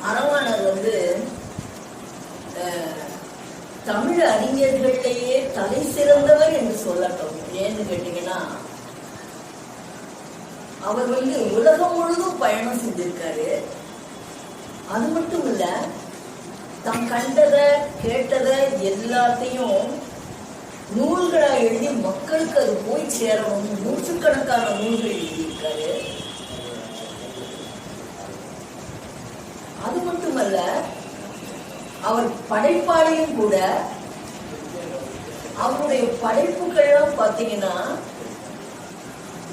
அரவாணர் தமிழ் அறிஞர்களிலேயே தலை சிறந்தவர் என்று சொல்லட்டும். ஏன்னு கேட்டீங்கன்னா, அவர் உலகம் முழுதும் பயணம் செஞ்சிருக்காரு. அது மட்டும் இல்ல, தாம் கண்டதை கேட்டதை எல்லாத்தையும் நூல்களா எழுதி மக்களுக்கு அது போய் சேரணும். நூற்றுக்கணக்கான நூல்கள் எழுதியிருக்காரு. அது மட்டுமல்ல, அவர் படைப்பாளையும் கூட. அவருடைய படைப்புகள்லாம் பாத்தீங்கன்னா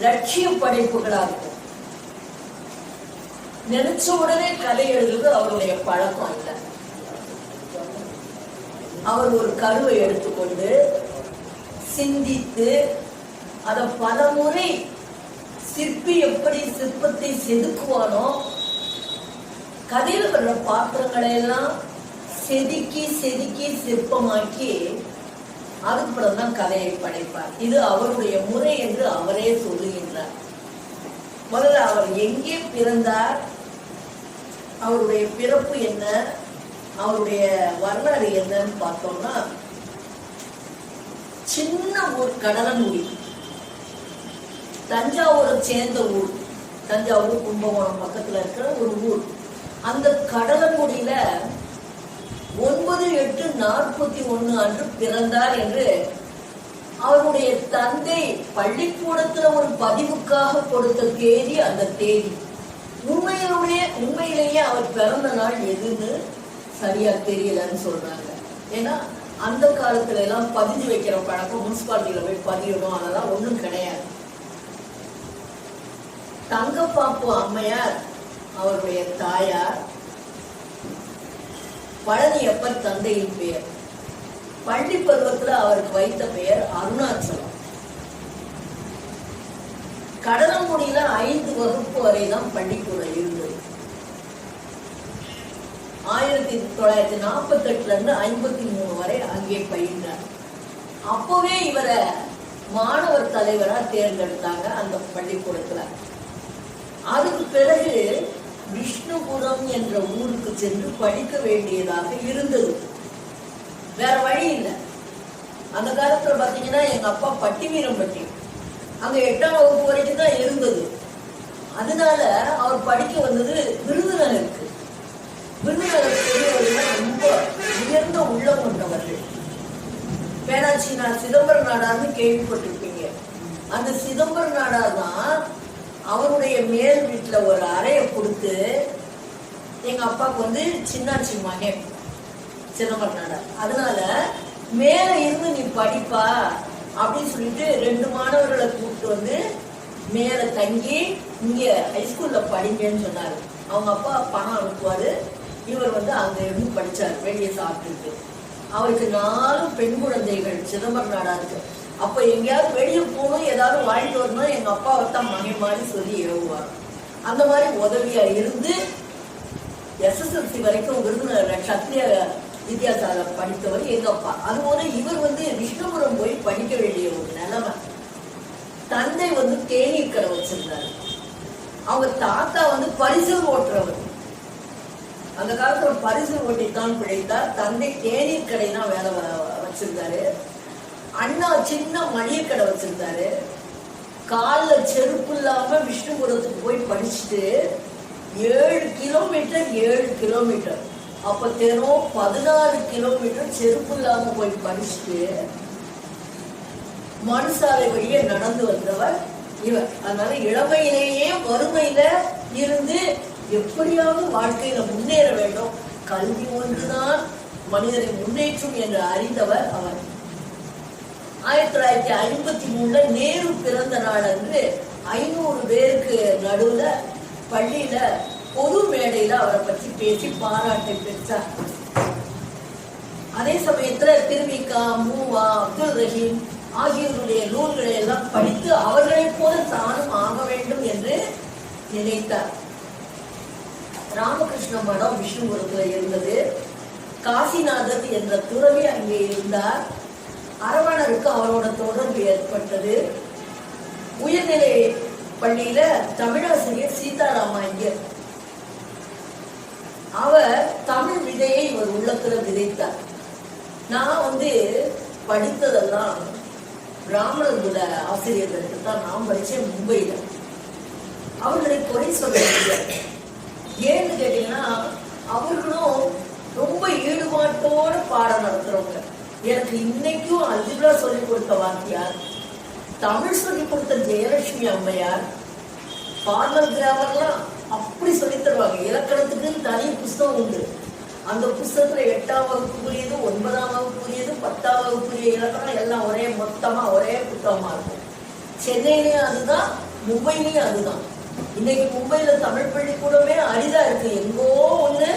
லட்சிய படைப்புகளா இருக்கும். நினைச்ச உடனே கதை எழுதுறது அவருடைய பழக்கம் இல்லை. அவர் ஒரு கருவை எடுத்துக்கொண்டு சிந்தித்து அதை பல முறை சிற்பி எப்படி சிற்பத்தை செதுக்குவானோ, கதையில் வர்ற பாத்திரங்களை எல்லாம் செதுக்கி செதுக்கி சிற்பமாக்கி அதுக்கப்புறம் கதையை படைப்பார். இது அவருடைய முறை என்று அவரே சொல்லுகின்றார். முதல்ல அவர் எங்கே பிறந்தார், அவருடைய பிறப்பு என்ன, அவருடைய வரலாறு என்னன்னு பார்த்தோம்னா, சின்ன ஊர் கடலங்குடி, தஞ்சாவூரை சேர்ந்த ஊர். தஞ்சாவூர் கும்பகோணம் பக்கத்துல இருக்கிற ஒரு ஊர். அந்த கடலங்குடியில 9/8/41 அன்று பிறந்தார் என்று அவருடைய தந்தை பள்ளிக்கூடத்துல ஒரு பதிவுக்காக கொடுத்த தேதி அந்த தேதி. உண்மையிலேயே அவர் பிறந்த நாள் எதுன்னு சரியா தெரியலன்னு சொல்றாங்க. ஏன்னா அந்த காலத்துல எல்லாம் பதிஞ்சு வைக்கிற பழக்கம், முனிசிபாலிட்டியில போய் பதியணும், அதெல்லாம் ஒண்ணும் கிடையாது. தங்கப்பாப்பு அம்மையார் அவருடைய தாயார், பழனியப்பர் தந்தையின் பெயர். பள்ளி பருவத்துல அவருக்கு வைத்த பெயர் அருணாச்சலம். கடலங்குடியில 5 வகுப்பு வரைதான் பள்ளிக்கூடம் இருந்தது. 1948 இருந்து 53 வரை அங்கே பயின்றார். அப்பவே இவரை மாணவர் தலைவரா தேர்ந்தெடுத்தாங்க அந்த பள்ளிக்கூடத்துல. அதுக்கு பிறகு விஷ்ணுபுரம் என்ற ஊருக்கு சென்று படிக்க வேண்டியதாக இருந்தது. வேற வழி இல்லை. அந்த காலத்துல பாத்தீங்கன்னா எங்க அப்பா பட்டிவீரம்பட்டி, அங்க 8ஆம் வகுப்பு வரைக்கும் தான் இருந்தது. அதனால அவர் படிக்க வந்தது விருதுநகருக்கு. விருதுநகர் பெரியவர்கள் ரொம்ப உயர்ந்த உள்ளம் கொண்டவர்கள். பேனாட்சி சிதம்பர நாடார்னு கேள்விப்பட்டிருப்பீங்க. அந்த சிதம்பர நாடார் தான் அவருடைய மேல் வீட்டுல ஒரு அறையை கொடுத்து, எங்க அப்பாவுக்கு சின்னாச்சி மகன் சிதம்பர நாடார், அதனால மேல இருந்து நீ படிப்பா அப்படின்னு சொல்லிட்டு 2 மாணவர்களை கூப்பிட்டு மேல தங்கி இங்க ஹைஸ்கூல்ல படிங்கன்னு சொன்னாரு. அவங்க அப்பா பணம் அனுப்புவாரு, இவர் அங்க இருந்து படிச்சாரு வெளியே சாப்பிட்டு. அவருக்கு 4 பெண் குழந்தைகள் சிதம்பர நாடாருக்கு. அப்ப எங்கேயாவது வெளியே போகணும், ஏதாவது வாங்கிட்டு வரணும், எங்க அப்பாவை தான் மகன் மாதிரி சொல்லி ஏவுவார். அந்த மாதிரி உதவியா இருந்து SSLC வரைக்கும் விருதுநகர் சத்திரிய வித்யாசாலை படித்தவர் எங்க அப்பா. அதுபோல இவர் விஷ்ணுபுரம் போய் படிக்க வேண்டிய ஒரு நிலைமை. தந்தை தேநீர் கடை வச்சிருந்தாரு. அவங்க தாத்தா பரிசல் ஓட்டுறவர். அந்த காலத்துல பரிசல் ஓட்டித்தான் பிழைத்தார். தந்தை தேநீர் கடை தான் வேலை வச்சிருந்தாரு. அண்ணா சின்ன மளிகை கடை வச்சிருந்தாரு. கால செருப்பு இல்லாம விஷ்ணுபுரத்துக்கு போய் படிச்சுட்டு 7 கிலோமீட்டர் அப்ப தினம் 14 கிலோமீட்டர் செருப்பு இல்லாம போய் படிச்சுட்டு மனுசாலை வழியே நடந்து வந்தவர் இவர். அதனால இளமையிலேயே வறுமையில இருந்து எப்படியாவது வாழ்க்கையில முன்னேற வேண்டும், கல்வி ஒன்றுதான் மனிதனை முன்னேற்றும் என்று அறிந்தவர் அவர். 1953 நேரு பிறந்த நாள் அன்று 500 பேருக்கு நடுவுல பள்ளியில பொது மேடையில அவரை பற்றி பேசி பாராட்டை பெற்றார். அதே சமயத்துல திருவிகா, மூவா, அப்துல் ரஹீம் ஆகியோருடைய நூல்களை எல்லாம் படித்து அவர்களை போல தானும் ஆக வேண்டும் என்று நினைத்தார். ராமகிருஷ்ண மடம் விஷ்ணுபுரத்துல இருந்தது. காசிநாதர் என்ற துறவி அங்கே இருந்தார். அரவணருக்கு அவரோட தொடர்பு ஏற்பட்டது. உயர்நிலை பள்ளியில தமிழாசிரியர் சீதாராம ஐயர், அவர் இவர் உள்ளத்துல விதைத்தார். நான் படித்ததெல்லாம் பிராமணர் குல ஆசிரியர்களுக்கு தான் நான் படிச்சேன் மும்பையில. அவர்களை குறை சொல்ல முடியாது. ஏன்னு கேட்டீங்கன்னா அவர்களும் ரொம்ப ஈடுபாட்டோட பாடம் நடத்துறவங்க. எனக்கு இன்னைக்கும் அல்ஜிப்ரா சொல்லி கொடுத்த வாத்தியார், தமிழ் சொல்லி கொடுத்த ஜெயலட்சுமி அம்மையார், ஃபார்மல் கிராமர்லாம் அப்படி சொல்லி தருவாங்க. இலக்கணத்துக்கு தனி புஸ்தகம் உண்டு. அந்த புஸ்தகத்துல 8ஆம் வகுப்புக்குரியது, 9ஆம் வகுப்புக்குரியது, 10ஆம் வகுப்புக்குரிய இலக்கணம் எல்லாம் ஒரே மொத்தமா ஒரே புத்தகமா இருக்கும். சென்னையிலயும் அதுதான், மும்பையிலயும் அதுதான். இன்னைக்கு மும்பையில தமிழ் பள்ளிக்கூடமே அரிதா இருக்கு. எங்கோ ஒண்ணு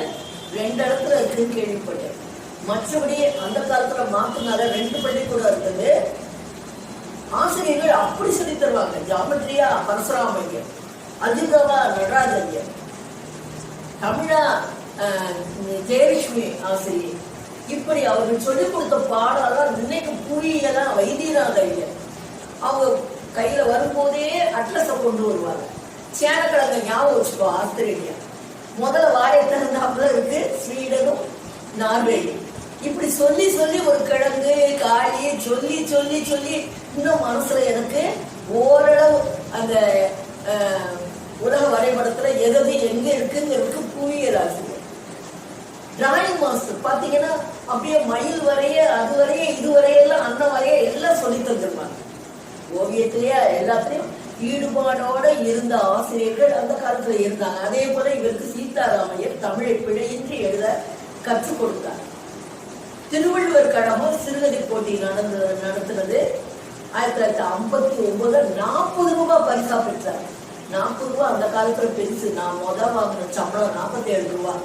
2 இடத்துல இருக்குன்னு கேள்விப்பட்டேன். மற்றபடி அந்த காலத்துல மாத்துனால 2 பள்ளிக்கூடம் இருக்குது. ஆசிரியர்கள் அப்படி சொல்லி தருவாங்க. ஜாமெட்ரியா பரசுராமையர், அல்ஜிப்ராவா நடராஜர், தமிழா ஜெயலட்சுமி ஆசிரியர். இப்படி அவர்கள் சொல்லிக் கொடுத்த பாடம் இன்னைக்கு புரியலாம். வைத்தியநாத ஐயர் அவங்க கையில வரும்போதே அட்லஸ கொண்டு வருவாங்க. சேனக்கிழங்க ஞாபகம் வச்சுக்கோ, ஆஸ்திரேலியா முதல்ல வாயை திறந்தாப்புல இருக்கு, ஸ்வீடனும் நார்வேயும். இப்படி சொல்லி சொல்லி ஒரு கிழங்கு காளி சொல்லி சொல்லி சொல்லி இன்னும் மனசுல எனக்கு ஓரளவு அந்த உலக வரைபடத்துல எது எங்க இருக்குங்கிறதுக்கு புரியல. ஆசிரியர் டிராயிங் மாஸ்டர் பாத்தீங்கன்னா அப்படியே மயில் வரைய, அது வரைய, இது வரையெல்லாம் அந்த வரைய எல்லாம் சொல்லி தந்துருப்பாங்க. ஓவியத்திலேயே எல்லாத்திலையும் ஈடுபாடோட இருந்த ஆசிரியர்கள் அந்த காலத்துல இருந்தாங்க. அதே போல இவருக்கு சீதாராமையர் தமிழை பிழையின்றி எழுத கற்றுக் கொடுத்தார். திருவள்ளுவர் கழகம் சிறுகதை போட்டி நடத்துனது 1959 40 ரூபாய் பரிசா பெற்றார். 40 ரூபாய் அந்த காலத்துல பெருசு. நான் முதல் வாங்கின சம்பளம் 47 ரூபாய்.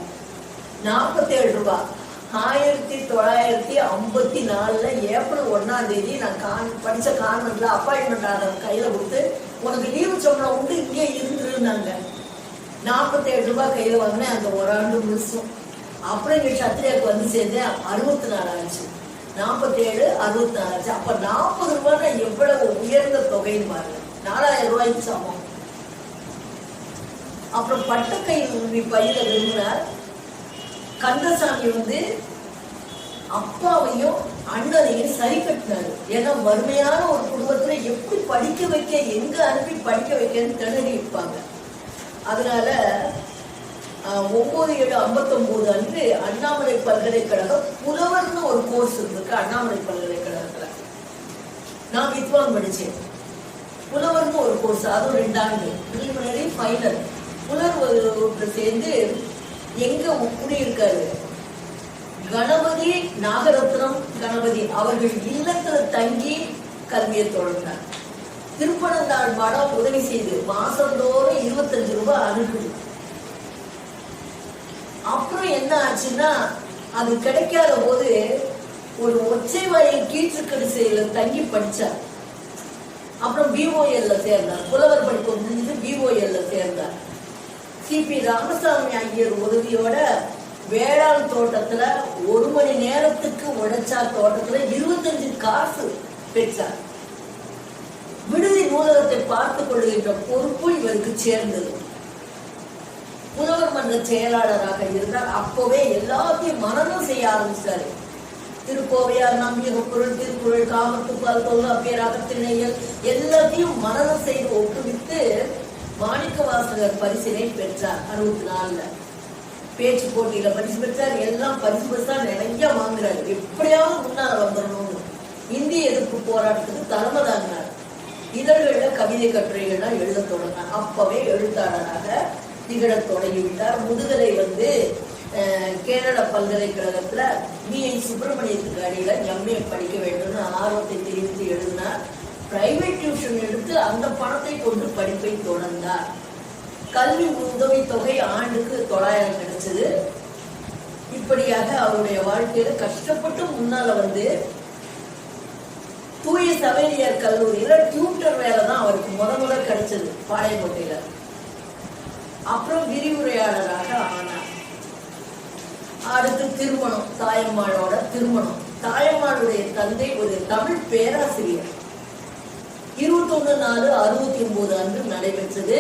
47 ரூபாய் 1954 ஏப்ரல் 1ஆம் தேதி நான் படிச்ச கான்வென்ட்ல அப்பாயின்மெண்ட் ஆர்டர் கையில கொடுத்து, உனக்கு லீவு சம்பளம் உண்டு, இங்கே இருந்துருந்தாங்க. 47 ரூபாய் கையில வாங்கினேன் அந்த ஒரு ஆண்டு முழுசும். அப்புறம் இங்க சத்திரியாவுக்கு சேர்ந்தேன். 64 ஆச்சு. 47 64 ஆச்சு. அப்ப 40 ரூபாய்னா எவ்வளவு உயர்ந்த தொகைன்னு பாருங்க. 4000 ரூபாய்க்கு சமம். அப்புறம் பட்டக்கை பயில விரும்பினார். கந்தசாமி அப்பாவையும் அண்ணனையும் சரி கட்டினாரு. ஏன்னா வறுமையான ஒரு குடும்பத்துல எப்படி படிக்க வைக்க, எங்க அனுப்பி படிக்க வைக்கன்னு திணறி இருப்பாங்க. அதனால 9/7/59 அன்று அண்ணாமலை பல்கலைக்கழகம் புலவர்னு ஒரு கோர்ஸ் இருக்கு. அண்ணாமலை பல்கலைக்கழகத்துல நான் வித்வான் படிச்சேன். புலவர்னு ஒரு கோர்ஸ், அதுவும் 2 ஆண்டு பிரிலிமினரி ஃபைனல். புலவர் சேர்ந்து எங்க குடியிருக்காரு கணபதி நாகரத்னம் கணபதி அவர்கள் இல்லத்துல தங்கி கல்வியை தொடர்ந்தார். திருப்பனந்தாள் மடம் உதவி செய்து மாசந்தோறும் 25 ரூபாய் அனுப்புது. அப்புறம் என்ன ஆச்சுன்னா அது கிடைக்காத போது ஒரு ஒற்றை வயல் கீற்றுக்கடிசையில தங்கி படிச்சார். அப்புறம் பிஓஎல்ல சேர்ந்தார். புலவர் படிப்பு முடிஞ்சது பிஓஎல்ல சேர்ந்தார். சிபி ராமசாமி ஐயர் உதவியோட வேளாண் தோட்டத்துல 1 மணி நேரத்துக்கு உழைச்சா தோட்டத்துல 25 காசு பெற்றார். விடுதி நூலகத்தை பார்த்துக் கொள்கின்ற பொறுப்பு இவருக்கு சேர்ந்தது. புலவர் மன்ற செயலாளராக இருந்தார். அப்பவே எல்லாத்தையும் மனனம் செய்ய ஆரம்பிச்சாரு. திருக்கோவையார், நம்பிய பொருள், திருக்குறள், காமத்துப்பால், தொல்காப்பியர், அகத்திணையல் எல்லாத்தையும் மனனம் செய்து ஒப்புவித்து மாணிக்க வாசகர் பரிசினை பெற்றார். 64 பேச்சு போட்டியில பரிசு பெற்றார். எல்லாம் பரிசா நிறைய வாங்குறாரு. எப்படியாவது முன்னால வந்துடணும். இந்திய எதிர்ப்பு போராட்டத்துக்கு தலைமை தாங்கினார். இதழ்கள்ல கவிதை கட்டுரைகள்லாம் எழுத தொடங்கினார். அப்பவே எழுத்தாளராக திகழ தொடங்கிவிட்டார். முதுகலை கேரள பல்கலைக்கழகத்துல BI சுப்பிரமணியத்துக்கு அடியில MA படிக்க வேண்டும்னு ஆர்வத்தை தெரிவித்து எழுதினார். பிரைவேட் டியூஷன் எடுத்து அந்த பணத்தை கொண்டு படிப்பை தொடர்ந்தார். கல்வி உதவி தொகை ஆண்டுக்கு 900 கிடைச்சது. இப்படியாக அவருடைய வாழ்க்கையில கஷ்டப்பட்டு முன்னால தூய சவேலியர் கல்லூரியில டியூட்டர் வேலை தான் அவருக்கு முதல்ல கிடைச்சது பாளையங்கோட்டையில. அப்புறம் விரிவுரையாளராக ஆனார். அடுத்து திருமணம், தாயம்மாளோட திருமணம். தாயம்மாளுடைய தந்தை ஒரு தமிழ் பேராசிரியர். 21/4/69 அன்று நடைபெற்றது.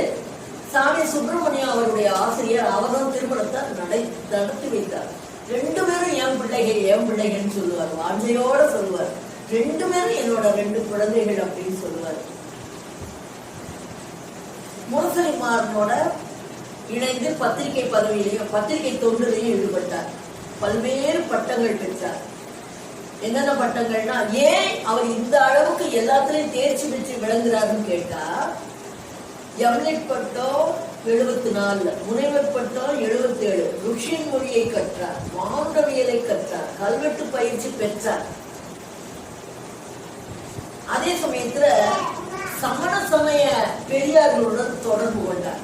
சாமி சுப்பிரமணியம் அவருடைய ஆசிரியர். அவர்தான் திருமணத்தை நடத்தி வைத்தார். 2 பேரும் பிள்ளைகள் என் பிள்ளைகள்னு சொல்லுவார், வாஞ்சையோட சொல்லுவார். 2 பேரும் என்னோட 2 குழந்தைகள் அப்படின்னு சொல்லுவார். முரசொலிமாறனோட இணைந்து பத்திரிகை பதவியிலையும் பத்திரிகை தொண்டிலையும் ஈடுபட்டார். பல்வேறு பட்டங்கள் பெற்றார். என்னென்ன பட்டங்கள்னா, ஏன் அவர் இந்த அளவுக்கு எல்லாத்துலயும் தேர்ச்சி பெற்று விளங்குறாருன்னு கேட்டா, எம்லெட் பட்டம் 74, முனைவர் பட்டம் 77, ருஷ்யன் மொழியை கற்றார், மானுடவியலை கற்றார், கல்வெட்டு பயிற்சி பெற்றார். அதே சமயத்துல சமண சமய பெரியார்களுடன் தொடர்பு கொண்டார்.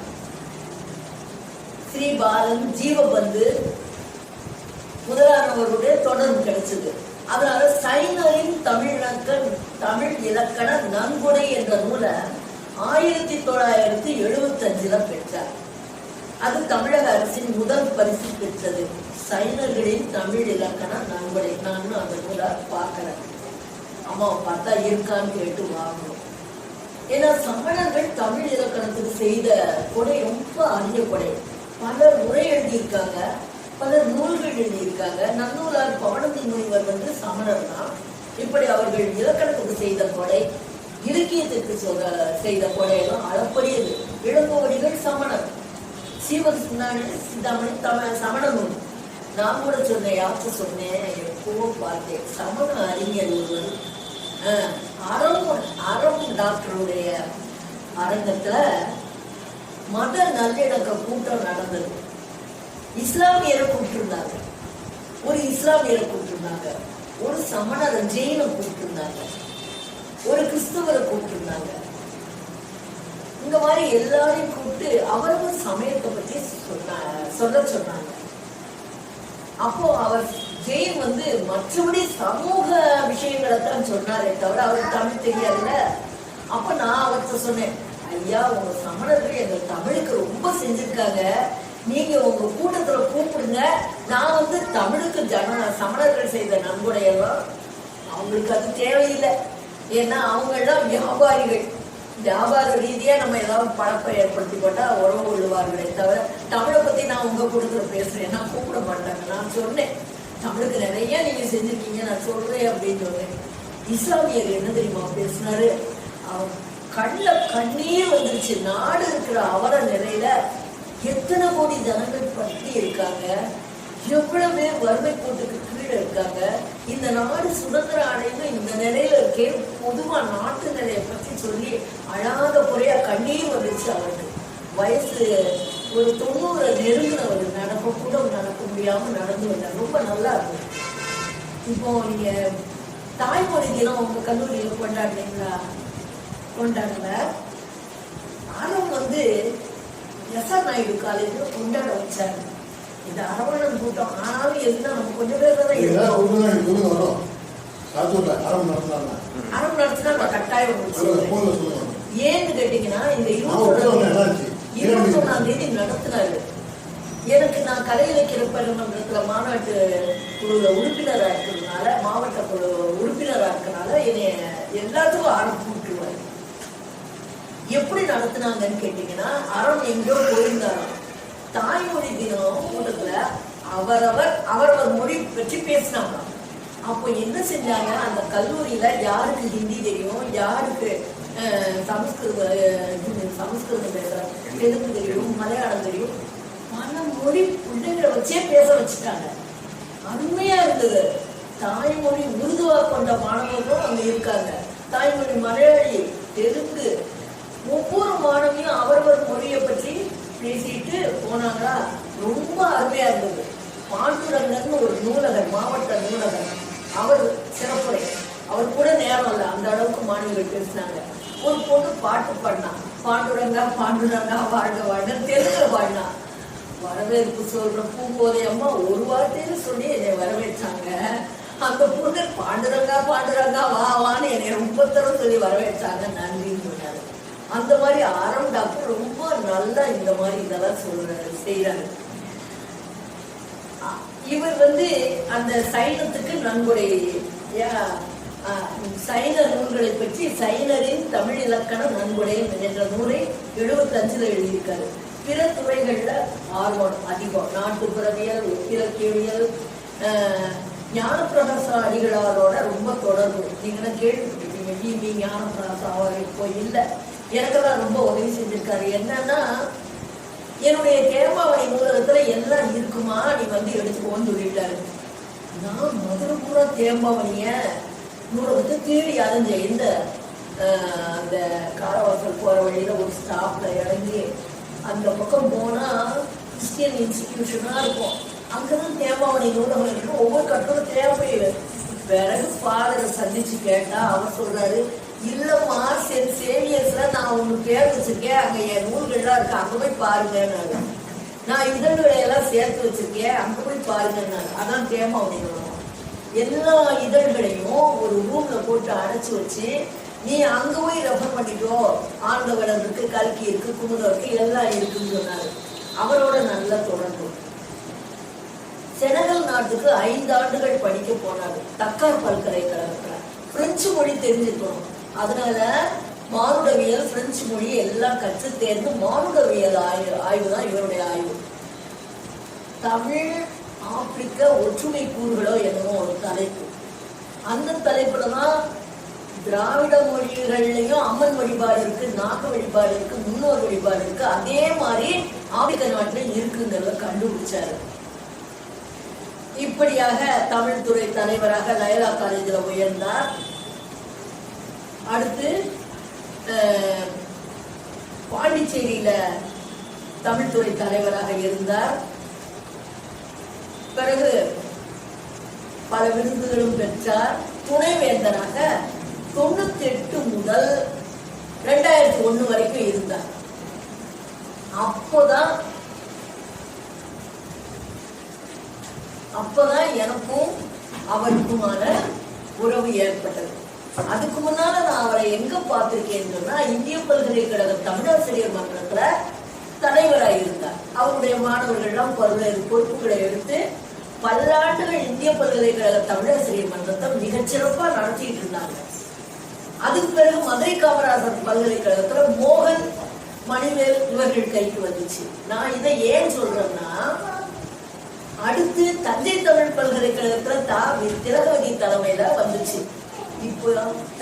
ஸ்ரீபாலன், ஜீவபந்து முதலானவருடைய தொடர்பு கிடைச்சது. அதனால சைனரின் தமிழ் இலக்கண நன்கொடை என்ற நூலை 1975 பெற்றார். அது தமிழக அரசின் முதல் பரிசு பெற்றது. சைனர்களின் தமிழ் இலக்கண நன்கொடை. நான் அந்த நூலை பார்க்கிறேன். அம்மாவை பார்த்தா இருக்கான்னு கேட்டு வாங்கணும். ஏன்னா சமணர்கள் தமிழ் இலக்கணத்துக்கு செய்த கொடை ரொம்ப அரிய கொடை. பலர் உரை எழுதியிருக்காங்க, பலர் நூல்கள் எழுதியிருக்காங்க. நன்னூலார் பவனந்தி முனிவர் சமணர் தான். இப்படி அவர்கள் இலக்கணத்துக்கு செய்த கொடை, இலக்கியத்திற்கு செய்த கொடையெல்லாம் அளப்பரியது. இளங்கோவடிகள் சமணர், சிந்தாமணி சமண நூல். நான் கூட சொன்னேன், யாச்சு சொன்னேன், எப்போ பார்த்தேன். சமண அறிஞர் ஒருவர் அறம் டாக்டருடைய அரங்கத்துல மத நல்லிணக்க கூட்டம் நடந்தது. இஸ்லாமியரை கூப்பிட்டுருந்தாங்க, ஒரு இஸ்லாமியரை கூப்பிட்டுருந்தாங்க, ஒரு சமணரை ஜெயினை கூப்பிட்டுருந்தாங்க, ஒரு கிறிஸ்தவரை கூப்பிட்டுருந்தாங்க. இந்த மாதிரி எல்லாரையும் கூப்பிட்டு அவர்கள் சமயத்தை பற்றி சொல்ல சொன்னாங்க. அப்போ அவர் ஜெயின் மற்றபடி சமூக விஷயங்களை தான் சொன்னாரே தவிர அவருக்கு தமிழ் தெரியாதுல்ல. அப்ப நான் அவர்கிட்ட சொன்னேன், ஐயா உங்க சமணர்கள் எங்க தமிழுக்கு ரொம்ப செஞ்சிருக்காங்க, நீங்க உங்க கூட்டத்துல கூப்பிடுங்க. நான் தமிழுக்கு சமணர்கள் செய்த நன்கொடையெல்லாம் அவங்களுக்கு அது தேவையில்லை. ஏன்னா அவங்க எல்லாம் வியாபாரிகள், வியாபார ரீதியா நம்ம ஏதாவது பழப்பை ஏற்படுத்தி போட்டா உறவு கொள்ளுவார்களே தவிர தமிழை பத்தி நான் உங்க கூட்டத்துல பேசுறேன், நான் கூப்பிட மாட்டாங்க. நான் சொன்னேன், தமிழுக்கு நிறைய நீங்க செஞ்சிருக்கீங்க, நான் சொல்றேன் அப்படின்னு சொன்னேன். இஸ்லாமியர் என்ன தெரியுமா பேசினாரு, அவன் கண்ணுல கண்ணீர் வந்துருச்சு. நாடு இருக்கிற அவர நிலையில எத்தனை கோடி ஜனங்கள் பற்றி இருக்காங்க, எவ்வளவு பேர் வறுமை கோட்டுக்கு கீழே இருக்காங்க. இந்த நாடு சுதந்திரம் அடைந்து இந்த நிலையில இருக்கே, பொதுவா நாட்டு நிலையை பற்றி சொல்லி அழாத குறையா கண்ணீர் வந்துச்சு அவருக்கு. வயசு ஒரு 90 நெருங்கினவர், நடக்க கூட நடக்க முடியாம நடந்து வந்தார். ரொம்ப நல்லா இருக்கும். இப்போ நீங்க தாய்மொழி தினம் உங்க கல்லூரியில கொண்டாடுறீங்களா? கொண்டாடுங்க. ஆரம் எஸ்ஆர் நாயுடு காலேஜ்ல கொண்டாட வச்சாங்க. இந்த அரவணன் கூட்டம் ஆனாலும் எதுனா நம்ம கொஞ்சம் பேர் தான் அறம் நடத்தினா நான் கட்டாயம் ஏன்னு கேட்டீங்கன்னா, இந்த 21ஆம் தேதி நடத்தினாரு. எனக்கு நான் கலை இலக்கிய பரிமன்றத்துல மாநாட்டு குழுல உறுப்பினராக இருக்கிறதுனால, மாவட்ட குழு உறுப்பினராக இருக்கிறதுனால என்னை எல்லாத்துக்கும் ஆரம் கூப்பிட்டுருவாரு. எப்படி நடத்தினாங்கன்னு கேட்டீங்கன்னா, அறம் எங்கோ போயிருந்தாராம். தாய்மொழி தினம் கூட்டத்துல அவரவர் மொழி பற்றி பேசினாங்க. அப்போ என்ன செஞ்சாங்க, அந்த கல்லூரியில யாருக்கு ஹிந்தி தெரியும், யாருக்கு சமஸ்கிருதம் பேசுறாங்க, தெலுங்கு தெரியும், மலையாளம் தெரியும், பல மொழி பிள்ளைகளை வச்சே பேச வச்சுட்டாங்க. அருமையா இருந்தது. தாய்மொழி உருதுவா கொண்ட மாணவர்களும் அங்க இருக்காங்க, தாய்மொழி மலையாளி, தெலுங்கு, ஒவ்வொரு மாணவியும் அவரவர் மொழியை பற்றி பேசிட்டு போனாங்களா. ரொம்ப அருமையா இருந்தது. பாண்டுரங்கன்னு ஒரு நூலகர், மாவட்ட நூலகர், அவர் சிறப்புரை. அவர் கூட நேரம் இல்லை, அந்த அளவுக்கு மாணவிகள் பேசினாங்க. ஒரு பொண்ணு பாட்டு பாடினா, பாண்டுரங்கா பாண்டுரங்கா வாழ்க வாழ்க, தெலுங்குல பாடினா. வரவேற்பு சொல்ற பூங்கோதை அம்மா ஒரு வார்த்தையில சொல்லி என்னை வரவேற்றாங்க. அந்த பொண்ணு பாண்டுரங்கா பாண்டுரங்கா வா வான்னு என்னை ரொம்ப தரம் சொல்லி வரவேற்றாங்க, நன்றின்னு சொன்னாரு. அந்த மாதிரி அறம் டாக்டர் ரொம்ப நல்லா இந்த மாதிரி இதெல்லாம் செய்யறாரு. இவர் அந்த சைனத்துக்கு நன்கொடை, சைன நூல்களை பற்றி சைனரின் தமிழ் இலக்கண நன்கொடை என்ற நூலை 75 எழுதியிருக்காரு. பிற துறைகள்ல ஆர்வம் அதிகம். நாட்டுப்புறவியல், ஒப்பிலக்கியவியல், ஞானப்பிரகாச அடிகளாரோட ரொம்ப தொடர்பு. நீங்க கேள்விப்பட்டிருக்கீங்க, டிவி ஞானப்பிரகாசாவா இப்போ இல்லை, எனக்கெல்லாம் ரொம்ப உதவி செஞ்சிருக்காரு. என்னன்னா, என்னுடைய தேம்பாவணி நூலகத்துல எல்லாம் இருக்குமா, நீ வந்து எடுத்துக்கோன்னு சொல்லிட்டாரு. நான் மதுரை பூரா தேம்பாவணிய நூலகத்தை தேடி அலைஞ்சேன். இந்த அந்த காரவாசல் போற வழியில ஒரு ஸ்டாப்ல இறங்கி அந்த பக்கம் போனா கிறிஸ்டியன் இன்ஸ்டிடியூஷனா இருக்கும், அங்கதான் தேம்பாவணி நூலகம் இருக்கு. ஒவ்வொரு கட்டணம் தேவையில்லை. பிறகு ஃபாதரை சந்திச்சு கேட்டா அவர் சொல்றாரு, இல்லம்மா சென்ட் சேவியர்ஸ்ல நான் ஒண்ணு பேர் வச்சிருக்கேன், அங்க என் நூல்கள்லாம் இருக்கு, அங்க போய் பாருங்க. நான் இதழ்களை எல்லாம் சேர்த்து வச்சிருக்கேன், அங்க போய் பாருங்க. அதான் தேம்பாவணி நூலகம். எல்லா இதழ்களையும் ஒரு ரூம்ல போட்டு அடைச்சு வச்சு நீ அங்க போய் ரெஃபர் பண்ணிக்கோ, ஆண்டவரம் இருக்கு, கல்கி இருக்கு, குமுதம் இருக்கு, எல்லாம் இருக்குன்னு சொன்னாரு. அவரோட நல்ல தொடர்பு. செனகல் நாட்டுக்கு 5 ஆண்டுகள் படிக்க போனாரு, தக்கார் பல்கலைக்கழகத்துல. பிரெஞ்சு மொழி தெரிஞ்சுக்கணும், அதனால மானுடவியல் பிரெஞ்சு மொழி எல்லாம் கற்று தேர்ந்து மானுடவியல் ஆய்வு தான் இவருடைய ஆய்வு. தமிழ் ஆப்பிரிக்க ஒற்றுமை கூறுகளோ என்னவோ ஒரு தலைப்பு. அந்த தலைப்புல தான் திராவிட மொழிகள்லயும் அம்மன் வழிபாடு இருக்கு, நாக வழிபாடு இருக்கு, முன்னோர் வழிபாடு இருக்கு, அதே மாதிரி ஆப்பிரிக்க நாட்டுல இருக்குங்கிறத கண்டுபிடிச்சாரு. இப்படியாக தமிழ் துறை தலைவராக லயலா காலேஜில் உயர்ந்தார். அடுத்து பாண்டிச்சேரியில தமிழ்துறை தலைவராக இருந்தார். பிறகு பல விருதுகளும் பெற்றார். துணைவேந்தராக 98 முதல் 2001 வரைக்கும் இருந்தார். அப்பதான் எனக்கும் அவருக்குமான உறவு ஏற்பட்டது. அதுக்கு முன்னால நான் அவரை எங்க பார்த்திருக்கேன்னு சொன்னா, இந்திய பல்கலைக்கழக தமிழாசிரியர் மன்றத்துல தலைவராக இருந்தார். அவருடைய மாணவர்கள் எல்லாம் பல்வேறு பொறுப்புகளை எடுத்து பல்லாண்டுகள் இந்திய பல்கலைக்கழக தமிழாசிரியர் மன்றத்தை மிகச்சிறப்பா நடத்திட்டு இருந்தாங்க. அதுக்கு பிறகு மதுரை காமராஜர் பல்கலைக்கழகத்துல மோகன், மணிவேல் இவர்கள் கைக்கு வந்துச்சு. நான் இதை ஏன் சொல்றேன்னா, அடுத்து தஞ்சை தமிழ் பல்கலைக்கழகத்துல திலகவதி தலைமையில வந்துச்சு. இப்போ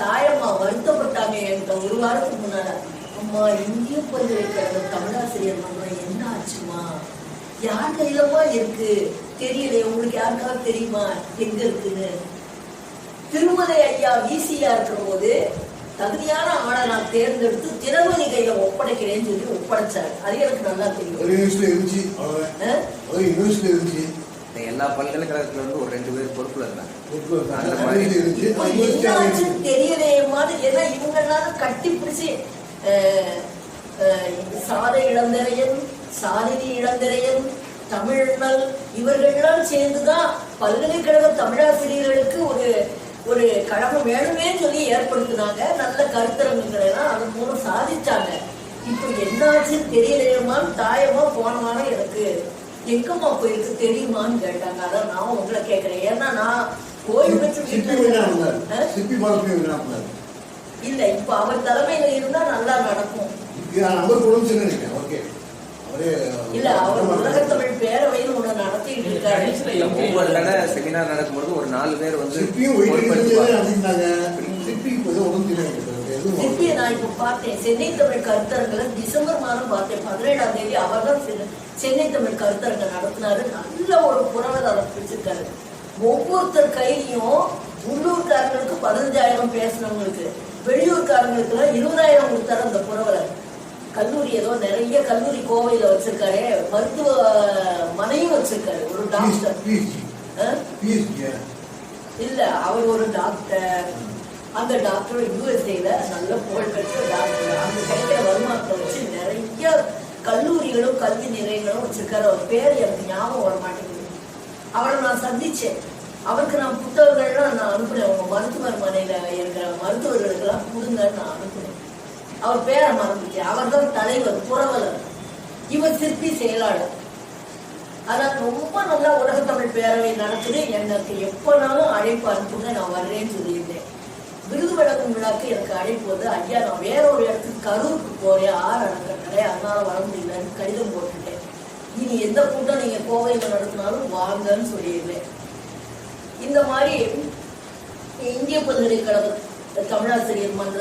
தாயம்மா வருத்தப்பட்டாங்க என்கிட்ட ஒரு வாரத்துக்கு முன்னால, அம்மா இந்திய பல்கலைக்கழக தமிழாசிரியர் மன்றம் என்ன ஆச்சுமா, யார் கையிலமா இருக்கு தெரியலையே, உங்களுக்கு யாருக்காவது தெரியுமா எங்க இருக்குன்னு. திருமலை ஐயா விசியா இருக்கிற போது தகுதியான ஆளை நான் தேர்ந்தெடுத்து திலகவதி கையில ஒப்படைக்கிறேன்னு சொல்லி ஒப்படைச்சாரு. அது எனக்கு நல்லா தெரியும். எல்லா பல்கலைக்கழகத்துல இருந்து ஒரு 2 பேர் பொறுப்புல இருந்தாங்க. தெரியலையேமான்னு. ஏன்னா இவங்க எல்லாரும் கட்டி பிடிச்சு சாதை இளந்திரையன், சாலினி இளந்திரையன், தமிழ்நல் இவர்கள்லாம் சேர்ந்துதான் பல்கலைக்கழக தமிழாசிரியர்களுக்கு ஒரு கழகம் வேணுமே சொல்லி ஏற்படுத்தினாங்க. நல்ல கருத்தரங்குகளை எல்லாம் அதன் மூலம் சாதிச்சாங்க. இப்ப என்ன ஆச்சுன்னு தெரியலையேமான்னு தாயமா போனமான எனக்கு எங்கம்மா போயிருக்கு தெரியுமான்னு கேட்டாங்க. அதான் நான் உங்களை கேட்கிறேன். ஏன்னா நான் ஓய்வு பெற்று இல்ல, இப்ப அவர் தலைமையில இருந்தா நல்லா நடக்கும். இல்ல, அவர் உலகத்தமிழ் பேரவையில் ஒண்ணு நடத்திட்டு இருக்காரு. ஒவ்வொரு செமினார் நடக்கும்போது ஒரு 4 பேர் வந்து சிற்பியை நான் இப்ப பார்த்தேன். சென்னை தமிழ் கருத்தரங்களை டிசம்பர் மாதம் பார்த்தேன். 17ஆம் தேதி அவர் தான் சென்னை தமிழ் கருத்தரங்க நடத்தினாரு. நல்ல ஒரு புறவதாரம் பிடிச்சிருக்காரு. ஒவ்வொருத்தர் கையிலையும் உள்ளூர்காரங்களுக்கு 15,000 பேசினவங்களுக்கு, வெளியூர்காரங்களுக்கு எல்லாம் 20,000 கொடுத்தாரு அந்த புறவலர். கல்லூரி ஏதோ நிறைய கல்லூரி கோவையில வச்சிருக்காரு, மருத்துவ மனையும் வச்சிருக்காரு. ஒரு டாக்டர் இல்ல, அவர் ஒரு டாக்டர். அந்த டாக்டர் USA நல்ல புகழ்பெற்ற டாக்டர். அந்த கிடைக்கிற வருமானத்தை வச்சு நிறைய கல்லூரிகளும் கல்வி நிலையங்களும் வச்சிருக்காரு. அவர் பேர் எனக்கு ஞாபகம் வர மாட்டேங்குது. அவரை நான் சந்திச்சேன். அவருக்கு நான் புத்தகங்கள்லாம் நான் அனுப்புனேன். உங்க மருத்துவமனையில இருக்கிற மருத்துவர்களுக்கு எல்லாம் கொடுங்கன்னு நான் அனுப்புனேன். அவர் பேரை மறந்துட்டேன். அவர் தான் தலைவர், புறவலர். இவர் சிற்பி செயலாளர். அதான் ரொம்ப நல்லா உலகத்தமிழ் பேரவை நடக்குது. எனக்கு எப்பனாலும் அழைப்பு அனுப்புங்க, நான் வர்றேன்னு சொல்லியிருந்தேன். விருது வழங்கும் விழாக்கு எனக்கு அழைப்பு வந்து, ஐயா நான் வேற ஒரு இடத்துக்கு கரூருக்கு போறேன், 6 அடங்கட்டே, அதனால வர முடியலன்னு கடிதம் போட்டுட்டேன். இனி எந்த கூட்டம் நீங்க கோவையில நடத்தினாலும் வாங்கன்னு சொல்லிடுறேன். இந்த மாதிரி இந்திய பல்கலைக்கழக தமிழாசிரியர் மன்ற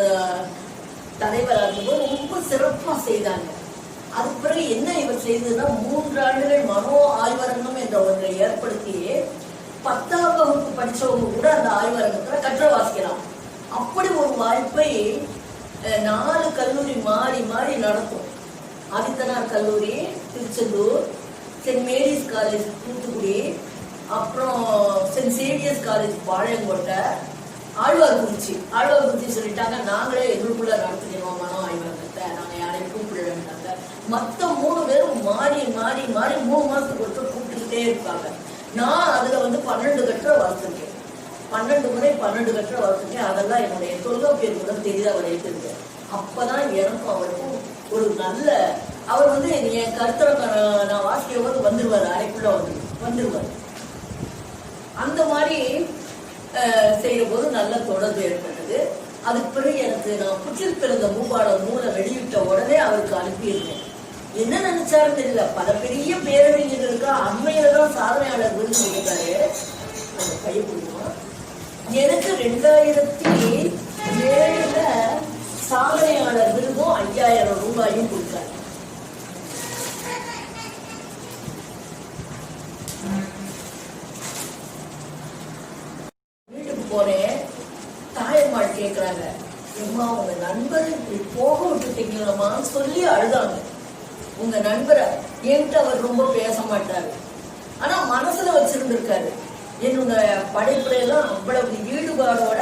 தலைவராக இருக்கும்போது ரொம்ப சிறப்பா செய்தாங்க. அதுக்கு பிறகு என்ன இவர் செய்ததுன்னா 3 ஆண்டுகள் மனோ ஆய்வரங்கம் என்ற ஒன்றை ஏற்படுத்தி 10ஆம் வகுப்பு படிச்சவங்க கூட அந்த ஆய்வரங்கத்துல கற்ற வாசிக்கலாம். அப்படி ஒரு வாய்ப்பை 4 கல்லூரி மாறி மாறி நடத்தும். ஆதித்தனார் கல்லூரி Tiruchendur, St Mary's College Thoothukudi, அப்புறம் St Xavier's College Palayamkottai, Alwarkurichi சொல்லிட்டாங்க நாங்களே எங்களுக்குள்ள நடத்தினோம் மனோ ஆய்வரங்கத்தை, நாங்க யாரையும் கூப்பிடலன்ட்டாங்க. மற்ற 3 பேரும் மாறி மாறி மாறி 3 மாசத்துக்கு ஒருத்தர் கூப்பிட்டுக்கிட்டே இருப்பாங்க. நான் அதுல 12 கட்டுரை வாசிச்சிருக்கேன். 12 முறை 12 கட்டுரை வாசிச்சிருக்கேன். அதெல்லாம் என்னுடைய தொல்காப்பியர் முதல் தெரியாத வரையிருக்கேன். அப்பதான் எனக்கும் அவருக்கும் ஒரு நல்ல அவர் என் கருத்தரை நான் வாசிக்கும் போது வந்துருவாரு, அறைக்குள்ள வந்துருவாரு. அந்த மாதிரி செய்யற போது நல்ல தொடர்பு ஏற்பட்டது. அதுக்கு பிறகு எனக்கு நான் புற்றில் பிறந்த பூபாலம் நூலை வெளியிட்ட உடனே அவருக்கு அனுப்பியிருந்தேன். என்ன நினைச்சாருன்னு தெரியல, பல பெரிய பேரறிஞர்களுக்கு அண்மையில தான் சாதனையாளர் விருது கொடுத்தாரு. அந்த கையை கொடுக்குமா எனக்கு 2007 சாதனையாளர் விருதும் 5000 ரூபாயும் கொடுத்தாரு. வீட்டுக்கு போறேன், தாயம்மாள் கேட்கிறாங்க, அம்மா உங்க நண்பர் போக விட்டுட்டீங்களம்மா சொல்லி அழுதாங்க. உங்க நண்பரை என்கிட்ட அவர் ரொம்ப பேச மாட்டாரு, ஆனா மனசுல வச்சிருந்திருக்காரு. என்னோட படைப்புல எல்லாம் அவ்வளவு ஈடுபாடோட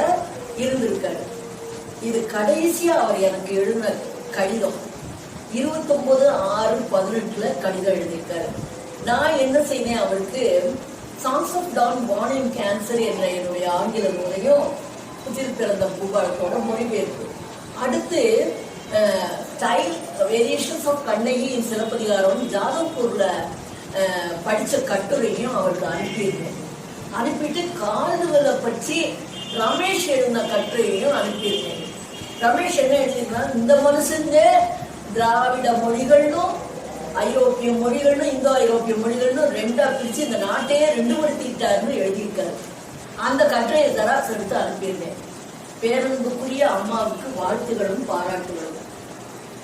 இருந்திருக்காரு. இது கடைசியா அவர் எனக்கு எழுதின கடிதம் 29/6/18 கடிதம் எழுதியிருக்காரு. நான் என்ன செய்தேன், அவருக்கு Songs of Dawn Born in Cancer என்ற என்னுடைய ஆங்கில நூலையும் புற்றில் பிறந்த பூபாலத்தோட மொழிபெயர்ப்பு, அடுத்து style variations of Kannagi Silappathikaram ஜாதவ்பூர்ல படிச்ச கட்டுரையும் அவருக்கு அனுப்பியிருந்தேன். அனுப்பிட்டு கால்டுவெல்லை பற்றி ரமேஷ் எழுதின கட்டுரையையும் அனுப்பியிருந்தேன். ரமேஷ் என்ன எழுதியிருந்தார், இந்த மனுஷங்க திராவிட மொழிகளும் ஐரோப்பிய மொழிகளும் இந்தோ ஐரோப்பிய மொழிகளும் 2ஆ பிரிச்சு இந்த நாட்டையே 2படுத்திக்கிட்டாருன்னு எழுதியிருக்காரு. அந்த கட்டுரையை ஜெராக்ஸ் எடுத்து அனுப்பியிருந்தேன். பேரன்புக்குரிய அம்மாவுக்கு வாழ்த்துகளும் பாராட்டுகளும்.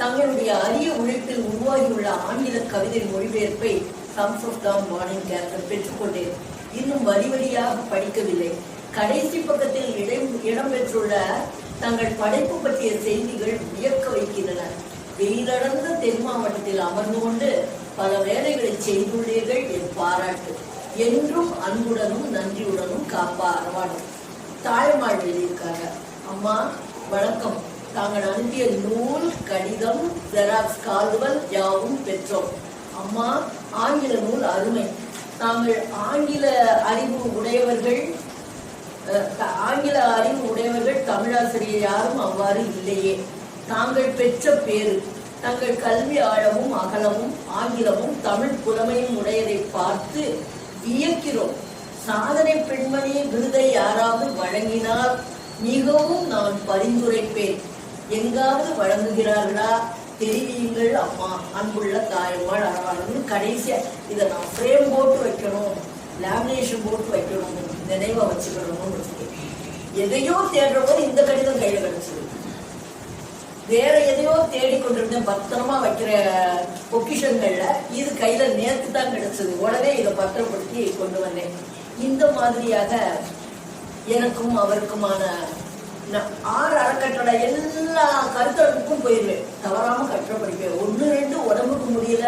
தங்களுடைய அரிய உழைப்பில் உருவாகியுள்ள ஆங்கில கவிதை மொழிபெயர்ப்பை Suns of Dawn Born in Cancer பெற்றுக்கொண்டேன். இன்னும் வரி வரியாக படிக்கவில்லை. கடைசி பக்கத்தில் இடம்பெற்றுள்ள தங்கள் படைப்பு பற்றிய செய்திகள் வியக்க வைக்கின்றன. வெயிலடர்ந்த தென் மாவட்டத்தில் அமர்ந்து கொண்டு பல வேலைகளை செய்துள்ளீர்கள், என் பாராட்டு. என்றும் அன்புடனும் நன்றியுடனும் காப்பா அரவாடும். தாய்மாள் எழுதியிருக்காங்க, அம்மா வணக்கம். தாங்கள் அனுப்பிய நூல், கடிதம், ஜெராக்ஸ், கால்டுவெல் யாவும் பெற்றோம். அம்மா ஆங்கில நூல் அருமை. தாங்கள் ஆங்கில அறிவு உடையவர்கள் தமிழாசிரியர் யாரும் அவ்வாறு இல்லையே. தாங்கள் பெற்ற பேரு, தங்கள் கல்வி ஆழமும் அகலமும் ஆங்கிலமும் தமிழ் புலமையும் உடையதை பார்த்து வியக்கிறோம். சாதனை பெண்மணி விருதை யாராவது வழங்கினால் மிகவும் நான் பரிந்துரைப்பேன். எங்காவது வழங்குகிறார்களா தெரிவியுங்கள் அம்மா. அன்புள்ள தாயம்மாள் அரவாளன்னு கடைசியா இதை நான் ஃப்ரேம் போட்டு வைக்கணும், லேமினேஷன் போட்டு வைக்கணும், நினைவா வச்சுக்கணும்னு வச்சுக்கேன். எதையோ தேடுற போது இந்த கடிதம் கையில கிடைச்சது. வேற எதையோ தேடிக்கொண்டிருந்தேன் பத்திரமா வைக்கிற பொக்கிஷங்கள்ல, இது கையில நேற்று தான் கிடைச்சது. உடனே இதை பத்திரப்படுத்தி கொண்டு வந்தேன். இந்த மாதிரியாக எனக்கும் அவருக்குமான 6 அறக்கட்டளை எல்லா கருத்தரங்குக்கும் போயிருவேன். தவறாம கட்டுரை படிப்பேன். 1-2 உடம்புக்கு முடியல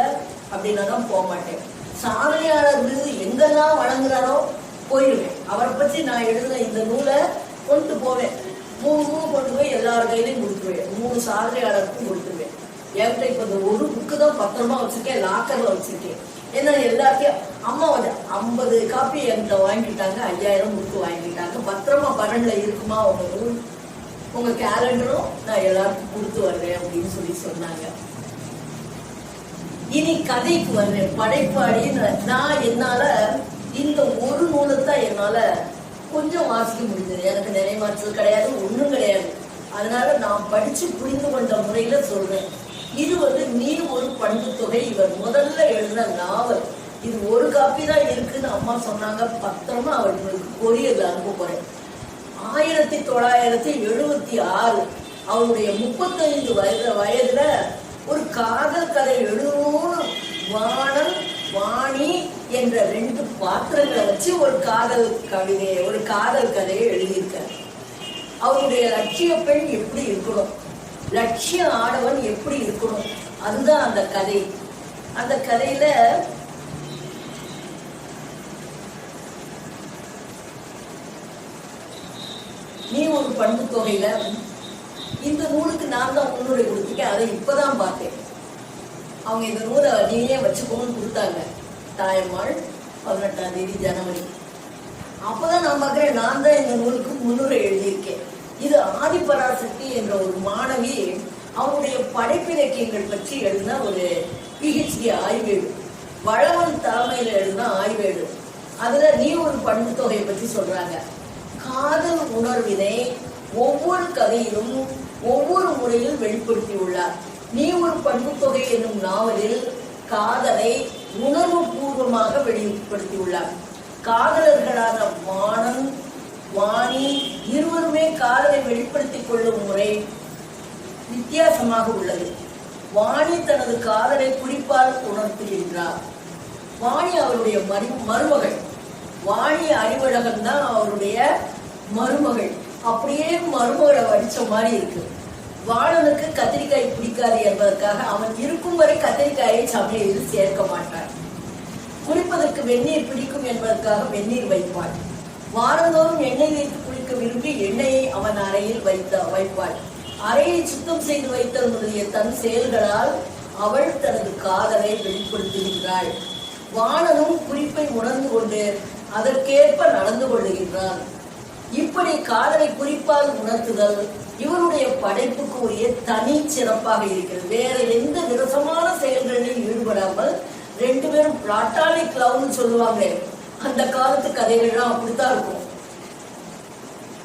அப்படின்னா தான் போக மாட்டேன். சாதனையாளர் விருது எங்கெல்லாம் வழங்குறாரோ போயிருவேன். அவரை பற்றி நான் எழுதின இந்த நூலை கொண்டு போவேன். 3 கொண்டு போய் எல்லார் கையிலையும் கொடுத்துருவேன். 3 சாதனையாளருக்கும் கொடுத்துருவேன். என்கிட்ட இப்ப இந்த ஒரு புக்கு தான் பத்திரமா வச்சிருக்கேன், லாக்கர்ல வச்சிருக்கேன். ஏன்னா எல்லாத்தையும் அம்மா 50 காப்பி என்கிட்ட வாங்கிட்டாங்க, 5000 புக்கு வாங்கிட்டாங்க. பத்திரமா பரன்ல இருக்குமா உங்க நூல், உங்க கேலண்டரும் நான் எல்லாருக்கும் கொடுத்து வர்றேன் அப்படின்னு சொல்லி சொன்னாங்க. இனி கதைக்கு வர்றேன். படைப்பாடின்னு நான் என்னால இந்த ஒரு நூலை தான் என்னால கொஞ்சம் வாசிக்க முடிஞ்சது. எனக்கு நிறைமாற்றல் கிடையாது, ஒண்ணும் கிடையாது. அதனால நான் படிச்சு புரிந்து கொண்ட முறையில சொல்றேன். இது நீ ஒரு பண்பு தொகை. இவர் முதல்ல எழுதின நாவல் இது ஒரு காப்பி தான் இருக்குன்னு அம்மா சொன்னாங்க. பத்திரமா அவர்களுக்கு கொரியர்ல அனுப்ப போறேன். 1976 அவருடைய 35 வயதுல ஒரு காதல் கதை எழுதணும்னு வாணன் வாணி என்ற 2 பாத்திரங்களை வச்சு ஒரு காதல் கதையை எழுதியிருக்கார். அவருடைய லட்சிய பெண் எப்படி இருக்கணும், லட்சிய ஆடவன் எப்படி இருக்கணும், அதுதான் அந்த கதை. அந்த கதையில நீ ஒரு பண்பு தொகையில இந்த நூலுக்கு நான் தான் முன்னுரை கொடுத்துருக்கேன். அதை இப்பதான் பார்த்தேன். அவங்க இந்த நூலை நீயே வச்சுக்கோன்னு கொடுத்தாங்க தாயம்மாள் 18ஆம் தேதி ஜனவரி. அப்பதான் நான் பார்க்கிறேன் நான் தான் இந்த நூலுக்கு முன்னுரை எழுதியிருக்கேன். இது ஆதிபராசக்தி என்ற ஒரு மாணவி அவருடைய படைப்பிலக்கியங்கள் பற்றி எழுதின ஒரு PhD ஆய்வேடு, வளவன் தலைமையில எழுதின ஆய்வேடு. அதுல நீ ஒரு பண்பு தொகையை பற்றி சொல்றாங்க. காதல் உணர்வினை ஒவ்வொரு கதையிலும் ஒவ்வொரு முறையில் வெளிப்படுத்தியுள்ளார். நீ ஒரு பண்பு தொகை என்னும் நாவலில் காதலை உணர்வு பூர்வமாக வெளிப்படுத்தியுள்ளார். காதலர்களான வாணன் வாணி இருவருமே காதலை வெளிப்படுத்திக் கொள்ளும் முறை வித்தியாசமாக உள்ளது. வாணி தனது காதலை குறிப்பால் உணர்த்துகின்றார். வாணி அவருடைய மருமகள். வாணி அறிவழகன் தான் அவருடைய மருமகள். அப்படியே மருமகளை வடிச்ச மாதிரி இருக்கு. வாணனுக்கு கத்திரிக்காய் பிடிக்காது என்பதற்காக அவன் இருக்கும் வரை கத்திரிக்காயை சமையலில் சேர்க்க மாட்டான். குளிப்பதற்கு வெந்நீர் பிடிக்கும் என்பதற்காக வெந்நீர் வைப்பாள். வாரந்தோறும் எண்ணெய் வைத்து குளிக்க விரும்பி எண்ணெயை அவன் அறையில் வைப்பாள். அறையை சுத்தம் செய்து வைத்தல் முதலிய தன் செயல்களால் அவள் தனது காதலை வெளிப்படுத்துகின்றாள். வாணனும் குறிப்பை உணர்ந்து கொண்டு அதற்கேற்ப நடந்து கொள்ளுகின்றான். இப்படி காதலை குறிப்பால் உணர்த்துதல் இவருடைய படைப்புக்கு உரிய தனி சிறப்பாக இருக்கிறது. வேற எந்த விரசமான செயல்களிலும் ஈடுபடாமல் 2 பேரும் பிளாட்டானிக் லவ்னு சொல்லுவாங்க. அந்த காலத்து கதைகள்லாம் அப்படித்தான் இருக்கும்.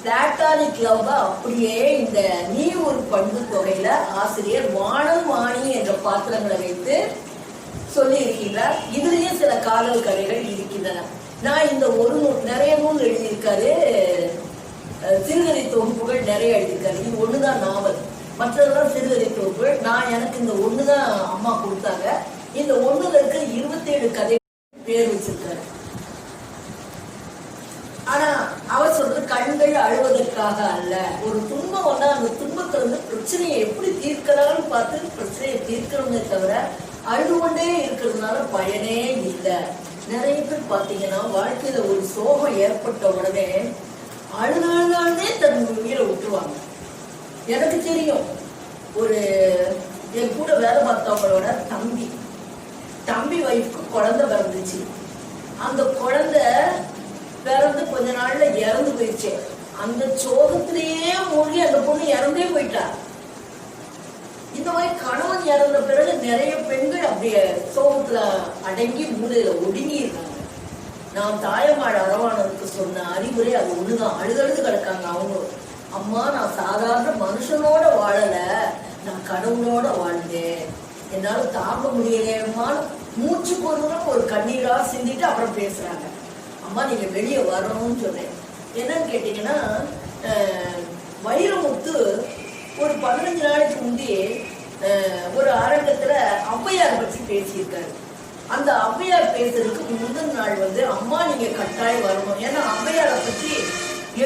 பிளாட்டானிக் லவ் அப்படியே இந்த நீ ஒரு பண்பு தொகையில ஆசிரியர் வாணன் வாணி என்ற பாத்திரங்களை வைத்து சொல்லி இருக்கின்றார். இதுலயே சில காதல் கதைகள் இருக்கின்றன. நான் இந்த ஒரு நிறைய நூல் எழுதியிருக்காரு, சிறுகதை தொகுப்புகள் நிறைய எழுதியிருக்காரு. இது ஒண்ணுதான் நாவல், மற்றதெல்லாம் சிறுகதை தொகுப்புகள். எனக்கு இந்த ஒண்ணுதான் அம்மா கொடுத்தாங்க. இந்த ஒண்ணுல இருக்க 27 கதை பேர் வச்சிருக்காரு. ஆனா அவர் சொல்றது கண்கள் அழுவதற்காக அல்ல. ஒரு துன்பம் வந்தா அந்த துன்பத்துல இருந்து பிரச்சனையை எப்படி தீர்க்கலாம்னு பார்த்து பிரச்சனையை தீர்க்கிறோமே தவிர அழுது கொண்டே இருக்கிறதுனால பயனே இல்லை. நிறைய பேர் பாத்தீங்கன்னா வாழ்க்கையில ஒரு சோகம் ஏற்பட்ட உடனே அழுதாலே தன் உயிரை விட்டுருவாங்க. எனக்கு தெரியும், ஒரு என் கூட வேலை பார்த்தவங்களோட தம்பி வைஃப்க்கு குழந்தை பிறந்துச்சு. அந்த குழந்தை பிறந்து கொஞ்ச நாள்ல இறந்து போயிடுச்சு. அந்த சோகத்திலேயே மூழ்கி அந்த பொண்ணு இறந்தே போயிட்டா. இந்த மாதிரி கணவன் இறந்த பிறகு நிறைய பெண்கள் அப்படியே சோகத்துல அடங்கி மூலையில ஒடுங்கி இருக்காங்க. நான் தாயம்மாள் அரவாணனுக்கு சொன்ன அறிவுரை அது ஒண்ணுதான். அழுதழுது கிடக்காங்க அவங்க. அம்மா, நான் சாதாரண மனுஷனோட வாழல, நான் கடவுளோட வாழ்ந்தேன், என்னால தாங்க முடியலையம்மான்னு மூச்சு போதும் ஒரு கண்ணீரா சிந்திட்டு அப்புறம் பேசுறாங்க. அம்மா, நீங்க வெளியே வரணும்னு சொன்னேன். என்னன்னு கேட்டீங்கன்னா, வைரமுத்து ஒரு 15 நாளைக்கு முந்தி ஒரு அரங்கத்துல ஔவையார் பற்றி பேசியிருக்காரு. அந்த ஔவையார் பேசுறதுக்கு முதல் நாள் அம்மா நீங்க கட்டாயம் வரணும். ஏன்னா ஔவையாரை பற்றி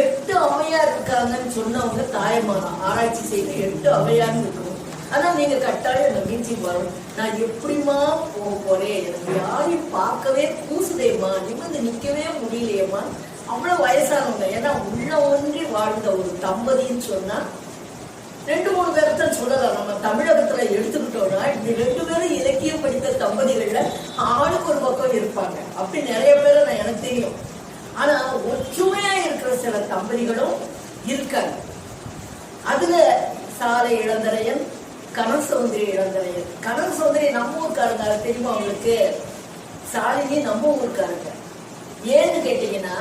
8 ஔவையார் இருக்காங்கன்னு சொன்னவங்க தாயம்மாதான் ஆராய்ச்சி செய்த 8 ஔவையார்னு இருக்கணும். ஆனா நீங்க கட்டாயம் அந்த மீட்டிங் வரணும். நான் எப்படிமா போக போறேன், எனக்கு யாரையும் பார்க்கவே கூசுதேம்மா, நிமிர்ந்து நிக்கவே முடியலையேம்மா. அவ்வளவு வயசானவங்க. ஏன்னா உள்ள ஒன்றி வாழ்ந்த ஒரு தம்பதின்னு சொன்னா 2-3 பேர்த்த சொல்லலாம். நம்ம தமிழகத்துல எடுத்துக்கிட்டோம்னா இந்த 2 பேரும் இலக்கியம் படித்த தம்பதிகள்ல ஆளுக்கு ஒரு பக்கம் இருப்பாங்க. அப்படி நிறைய பேரை நான் எனக்கு தெரியும். ஆனா ஒற்றுமையா இருக்கிற சில தம்பதிகளும் இருக்காங்க. அதுல சாலை இளந்தரையன், கனல் சௌந்தரி இளந்தரையன். கனல் சௌந்தரி நம்ம ஊருக்காரங்க, தெரியுமா அவங்களுக்கு? சாலினி நம்ம ஊருக்காரங்க. ஏன்னு கேட்டீங்கன்னா,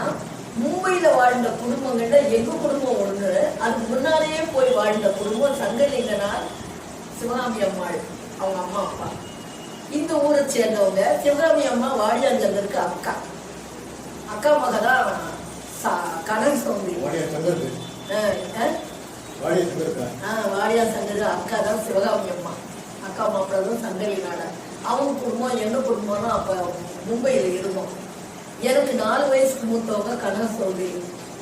மும்பையில வாழ்ந்த குடும்பங்கள்ல எங்க குடும்பம் ஒண்ணு, அதுக்கு முன்னாலேயே போய் வாழ்ந்த குடும்பம் சங்கலிங்கனார், சிவகாமி அம்மாள் அவங்க அம்மா அப்பா. இந்த ஊரை சேர்ந்தவங்க. சிவகாமி அம்மா வாடியாஞ்சங்கருக்கு அக்கா. அக்கா மகதான் கடன் சௌந்தரி. வாடியா சங்கர் அக்கா தான் சிவகாமி அம்மா. அக்கா மாப்பிள்ள தான் சங்கரி நாடா. அவங்க குடும்பம் என்ன குடும்பம்னா அப்ப மும்பையில இருந்தோம். எனக்கு 4 வயசுக்கு மூத்தவங்க கனக சௌந்தரி.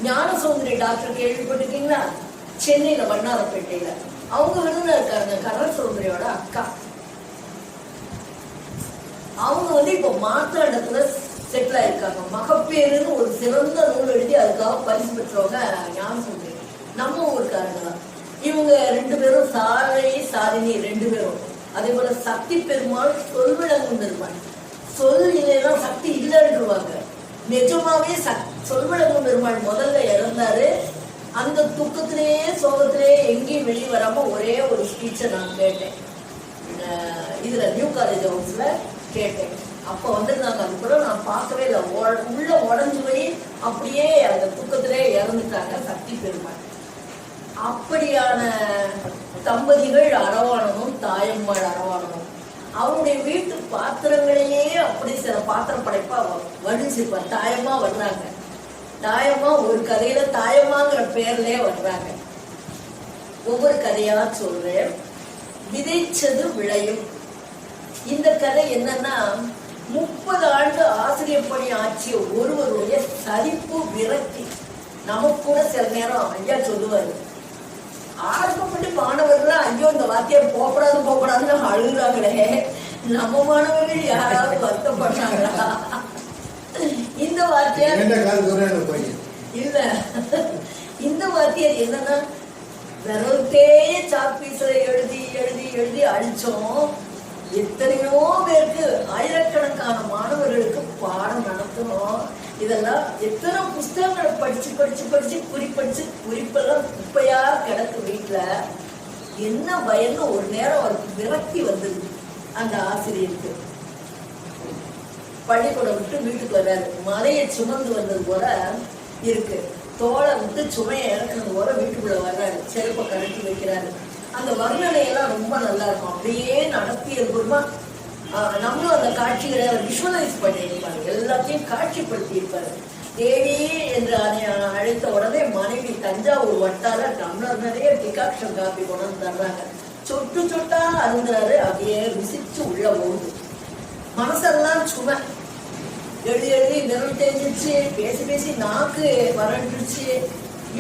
ஞான சௌந்தரி டாக்டர் கேள்விப்பட்டிருக்கீங்களா? சென்னையில வண்ணாரப்பேட்டையில அவங்க விருதுல இருக்காங்க. கனக சௌந்தரியோட அக்கா. அவங்க இப்ப மாத்திரத்துல செட்டில் ஆயிருக்காங்க. மகப்பேருன்னு ஒரு சிறந்த நூல் எழுதி அதுக்காக பரிசு பெற்றவங்க ஞான சௌந்தரி. நம்ம ஊருக்காரங்க தான் இவங்க 2 பேரும். சாலினி 2 பேரும். அதே போல சக்தி பெருமாள் சொல்விளங்கும் பெருமாள். சொல் இல்லைன்னா சக்தி இல்லைன்றுவாங்க. நிஜமாவே சொல்விளங்கும் பெருமாள் முதல்ல இறந்தாரு. அந்த துக்கத்திலேயே சோகத்திலேயே எங்கேயும் வெளியே வராம ஒரே ஒரு ஸ்பீச்சை நான் கேட்டேன். இதுல நியூ காலேஜ் ஹவுஸ்ல கேட்டேன். அப்ப வந்திருந்தாங்க. அது கூட நான் பார்க்கவே இல்லை. உள்ள உடஞ்சு போய் அப்படியே அந்த துக்கத்திலே இறந்துட்டாங்க சக்தி பெருமாள். அப்படியான தம்பதிகள் அரவாணனும் தாயம்மாள் அரவாணனும் அவருடைய வீட்டு பாத்திரங்களையே அப்படி சில பாத்திரம் படைப்பா வடிச்சிருப்பார். தாயம்மா வர்றாங்க. தாயம்மா ஒரு கதையில தாயம்மாங்கிற பேர்லயே வர்றாங்க. ஒவ்வொரு கதையா சொல்றேன். விதைச்சது விளையும். இந்த கதை என்னன்னா 30 ஆண்டு ஆசிரியர் பணி ஆற்றிய ஒருவருடைய சரிப்பு விரக்தி. நமக்கு கூட சில நேரம் ஐயா சொல்லுவாரு. ஆரம்பப்பட்டு மாணவர்கள் ஐயோ இந்த வாத்தியார் போகக்கூடாதுன்னு அழுகுறாங்களே. நம்ம மாணவர்கள் யாராவது வருத்தப்பட்டாங்களா? இந்த வாத்தியார் இல்ல. இந்த வாத்தியார் என்னன்னா விரல்தே சாப்பீஸ்ல எழுதி எழுதி எழுதி அழிச்சோம். எத்தனையோ பேருக்கு ஆயிரக்கணக்கான மாணவர்களுக்கு பாடம் நடத்தணும். இதெல்லாம் எத்தனை புஸ்தகங்களை படிச்சு படிச்சு படிச்சு குறிப்பெல்லாம் குப்பையா கிடக்கு வீட்டுல. என்ன பயந்து ஒரு நேரம் அவருக்கு விரக்தி வந்தது. அந்த ஆசிரியருக்கு பள்ளிக்கூடம் விட்டு வீட்டுக்கு வர்றாரு. மலையை சுமந்து வந்தது போல இருக்கு. தோலை விட்டு சுமையை இறக்குறது போல வீட்டுக்குள்ள வர்றாரு. செருப்பை கழட்டி வைக்கிறாரு. அந்த வர்ணனையெல்லாம் ரொம்ப நல்லா இருக்கும். அப்படியே நடத்தியது பூர்வமா நம்மளும் அந்த காட்சிகளை விஷுவலைஸ் பண்ணியிருப்பாரு. எல்லாத்தையும் காட்சிப்படுத்தி இருப்பாரு. தேவி என்று அழைத்த உடனே மனைவி தஞ்சாவூர் வட்டார டம்ளர் நிறைய டிகாக்ஷன் காப்பி கொண்டு தர்றாங்க. சொட்டு சொட்டா அருந்துறாரு. அப்படியே ருசிச்சு உள்ள போகுது. மனசெல்லாம் சுமை. எழுதி எழுதி விரல் தேஞ்சிச்சு. பேசி பேசி நாக்கு வறண்டுச்சு.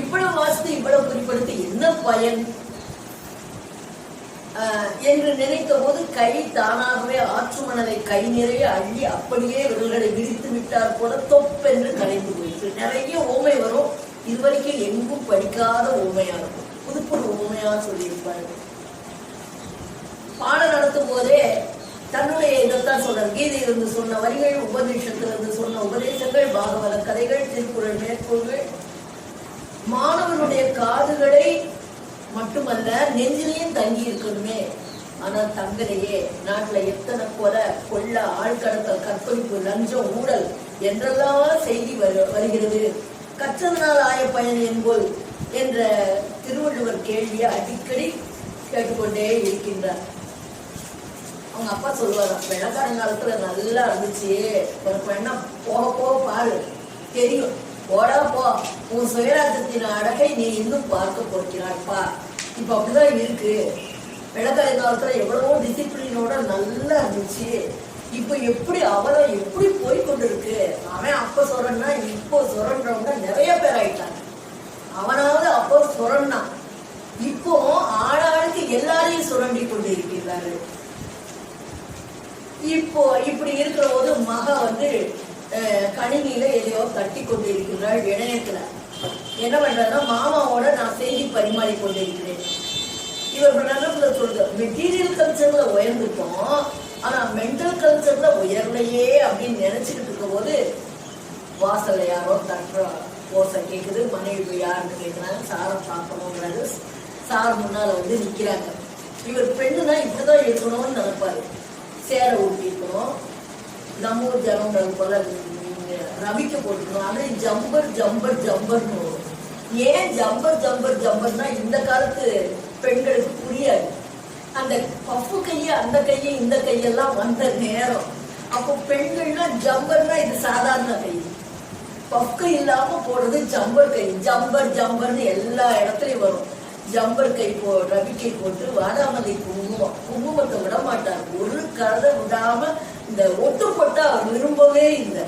இவ்வளவு வாசித்து இவ்வளவு குறிப்பிடுத்து என்ன பயன் என்று நினைத்த போது கை தானாகவே ஆற்று மணலை கை நிறைய அள்ளி அப்படியே விரல்களை விரித்து விட்டார் போல தொப்பென்று கரைந்து போயிட்டு. நிறைய ஓமை வரும். இதுவரைக்கும் எங்கும் படிக்காத ஓமையா இருக்கும். புது புது ஓமையா சொல்லியிருப்பாரு. பாடம் நடத்தும் போதே தன்னுடைய இதைத்தான் சொல்றார். கீதையிலிருந்து சொன்ன வரிகள், உபநிஷத்திலிருந்து சொன்ன உபதேசங்கள், பாகவத கதைகள், திருக்குறள் மேற்கோள்கள் மாணவனுடைய காதுகளை மட்டுமல்ல நெஞ்சிலையும் தங்கி இருக்கணுமே. ஆனா தங்களையே நாட்டுல எத்தனை கொள்ள ஆழ்கடத்தல், கற்பழிப்பு, லஞ்சம், ஊழல் என்றெல்லாம் செய்தி வருகிறது. கற்றதனால் ஆய பயன் என்போல் என்ற திருவள்ளுவர் கேள்வியை அடிக்கடி கேட்டுக்கொண்டே இருக்கின்றார். அவங்க அப்பா சொல்லுவாங்க, வெள்ளக்காரங்காலத்துல நல்லா இருந்துச்சு, ஒரு பெண்ணா போக போக பாரு தெரியும், போடா போ, உன் சுயராஜத்தின் அழகை நீ இன்னும் பார்க்க போகிறாய்ப்பா. இப்ப அப்படிதான் இருக்கு. வெள்ளக்காரங்காலத்துல எவ்வளவோ டிசிப்ளினோட நல்லா இருந்துச்சு. இப்ப எப்படி அவரை எப்படி போய்கொண்டு இருக்கு. அவன் அப்ப சொரன்னா இப்போ சொரன்றவங்க நிறைய பேர் ஆயிட்டாங்க. அவனாவது அப்போ சொரன்னா, இப்போ ஆளாளுக்கு எல்லாரையும் சுரண்டி கொண்டு இருக்கிறாரு. இப்போ இப்படி இருக்கிற போது மக கணினியில எதையோ தட்டி கொண்டு இருக்கிறாள். இணையத்துல என்ன பண்றதுன்னா, மாமாவோட நான் செய்தி பரிமாறி கொண்டு இருக்கிறேன். இவர் நல்ல சொல்ற, மெட்டீரியல் கல்ச்சர்ல உயர்ந்துட்டோம், ஆனா மென்டல் கல்ச்சர்ல உயர்லையே அப்படின்னு நினைச்சுக்கிட்டு இருக்கும் போது வாசல்ல யாரோ தட்டுற ஓசை கேக்குது. மனைவி யாருன்னு கேட்கிறாங்க. சாரை பார்க்கணுங்கிறது. சார் முன்னால நிக்கிறாங்க. இவர் பெண்ணுதான் இப்படிதான் இருக்கணும்னு நினைப்பாரு. சேர ஊட்டி இருக்கணும், நம்ம ஊர் ஜனங்கள் போல ரவிக்க போட்டுக்கணும். ஆனா ஜம்பர் ஜம்பர் ஜம்பர்னு வரும். ஏன் ஜம்பர் ஜம்பர் ஜம்பர்னா இந்த காலத்து பெண்களுக்கு புரியாது. அந்த பஃபு கையை அந்த கையை இந்த கையெல்லாம் வந்த நேரம் அப்போ பெண்கள்னா ஜம்பர்னா இது சாதாரண கை, பஃப் கை இல்லாம போடுறது ஜம்பர் கை. ஜம்பர் ஜம்பர்னு எல்லா இடத்துலயும் வரும். ஜம்பர் கை ரவிக்கை போட்டு வாடாமலை குங்குமத்தை விட மாட்டார். ஒரு கதை விடாம இந்த ஒட்டு போட்டு அவர் விரும்பவே இல்லை.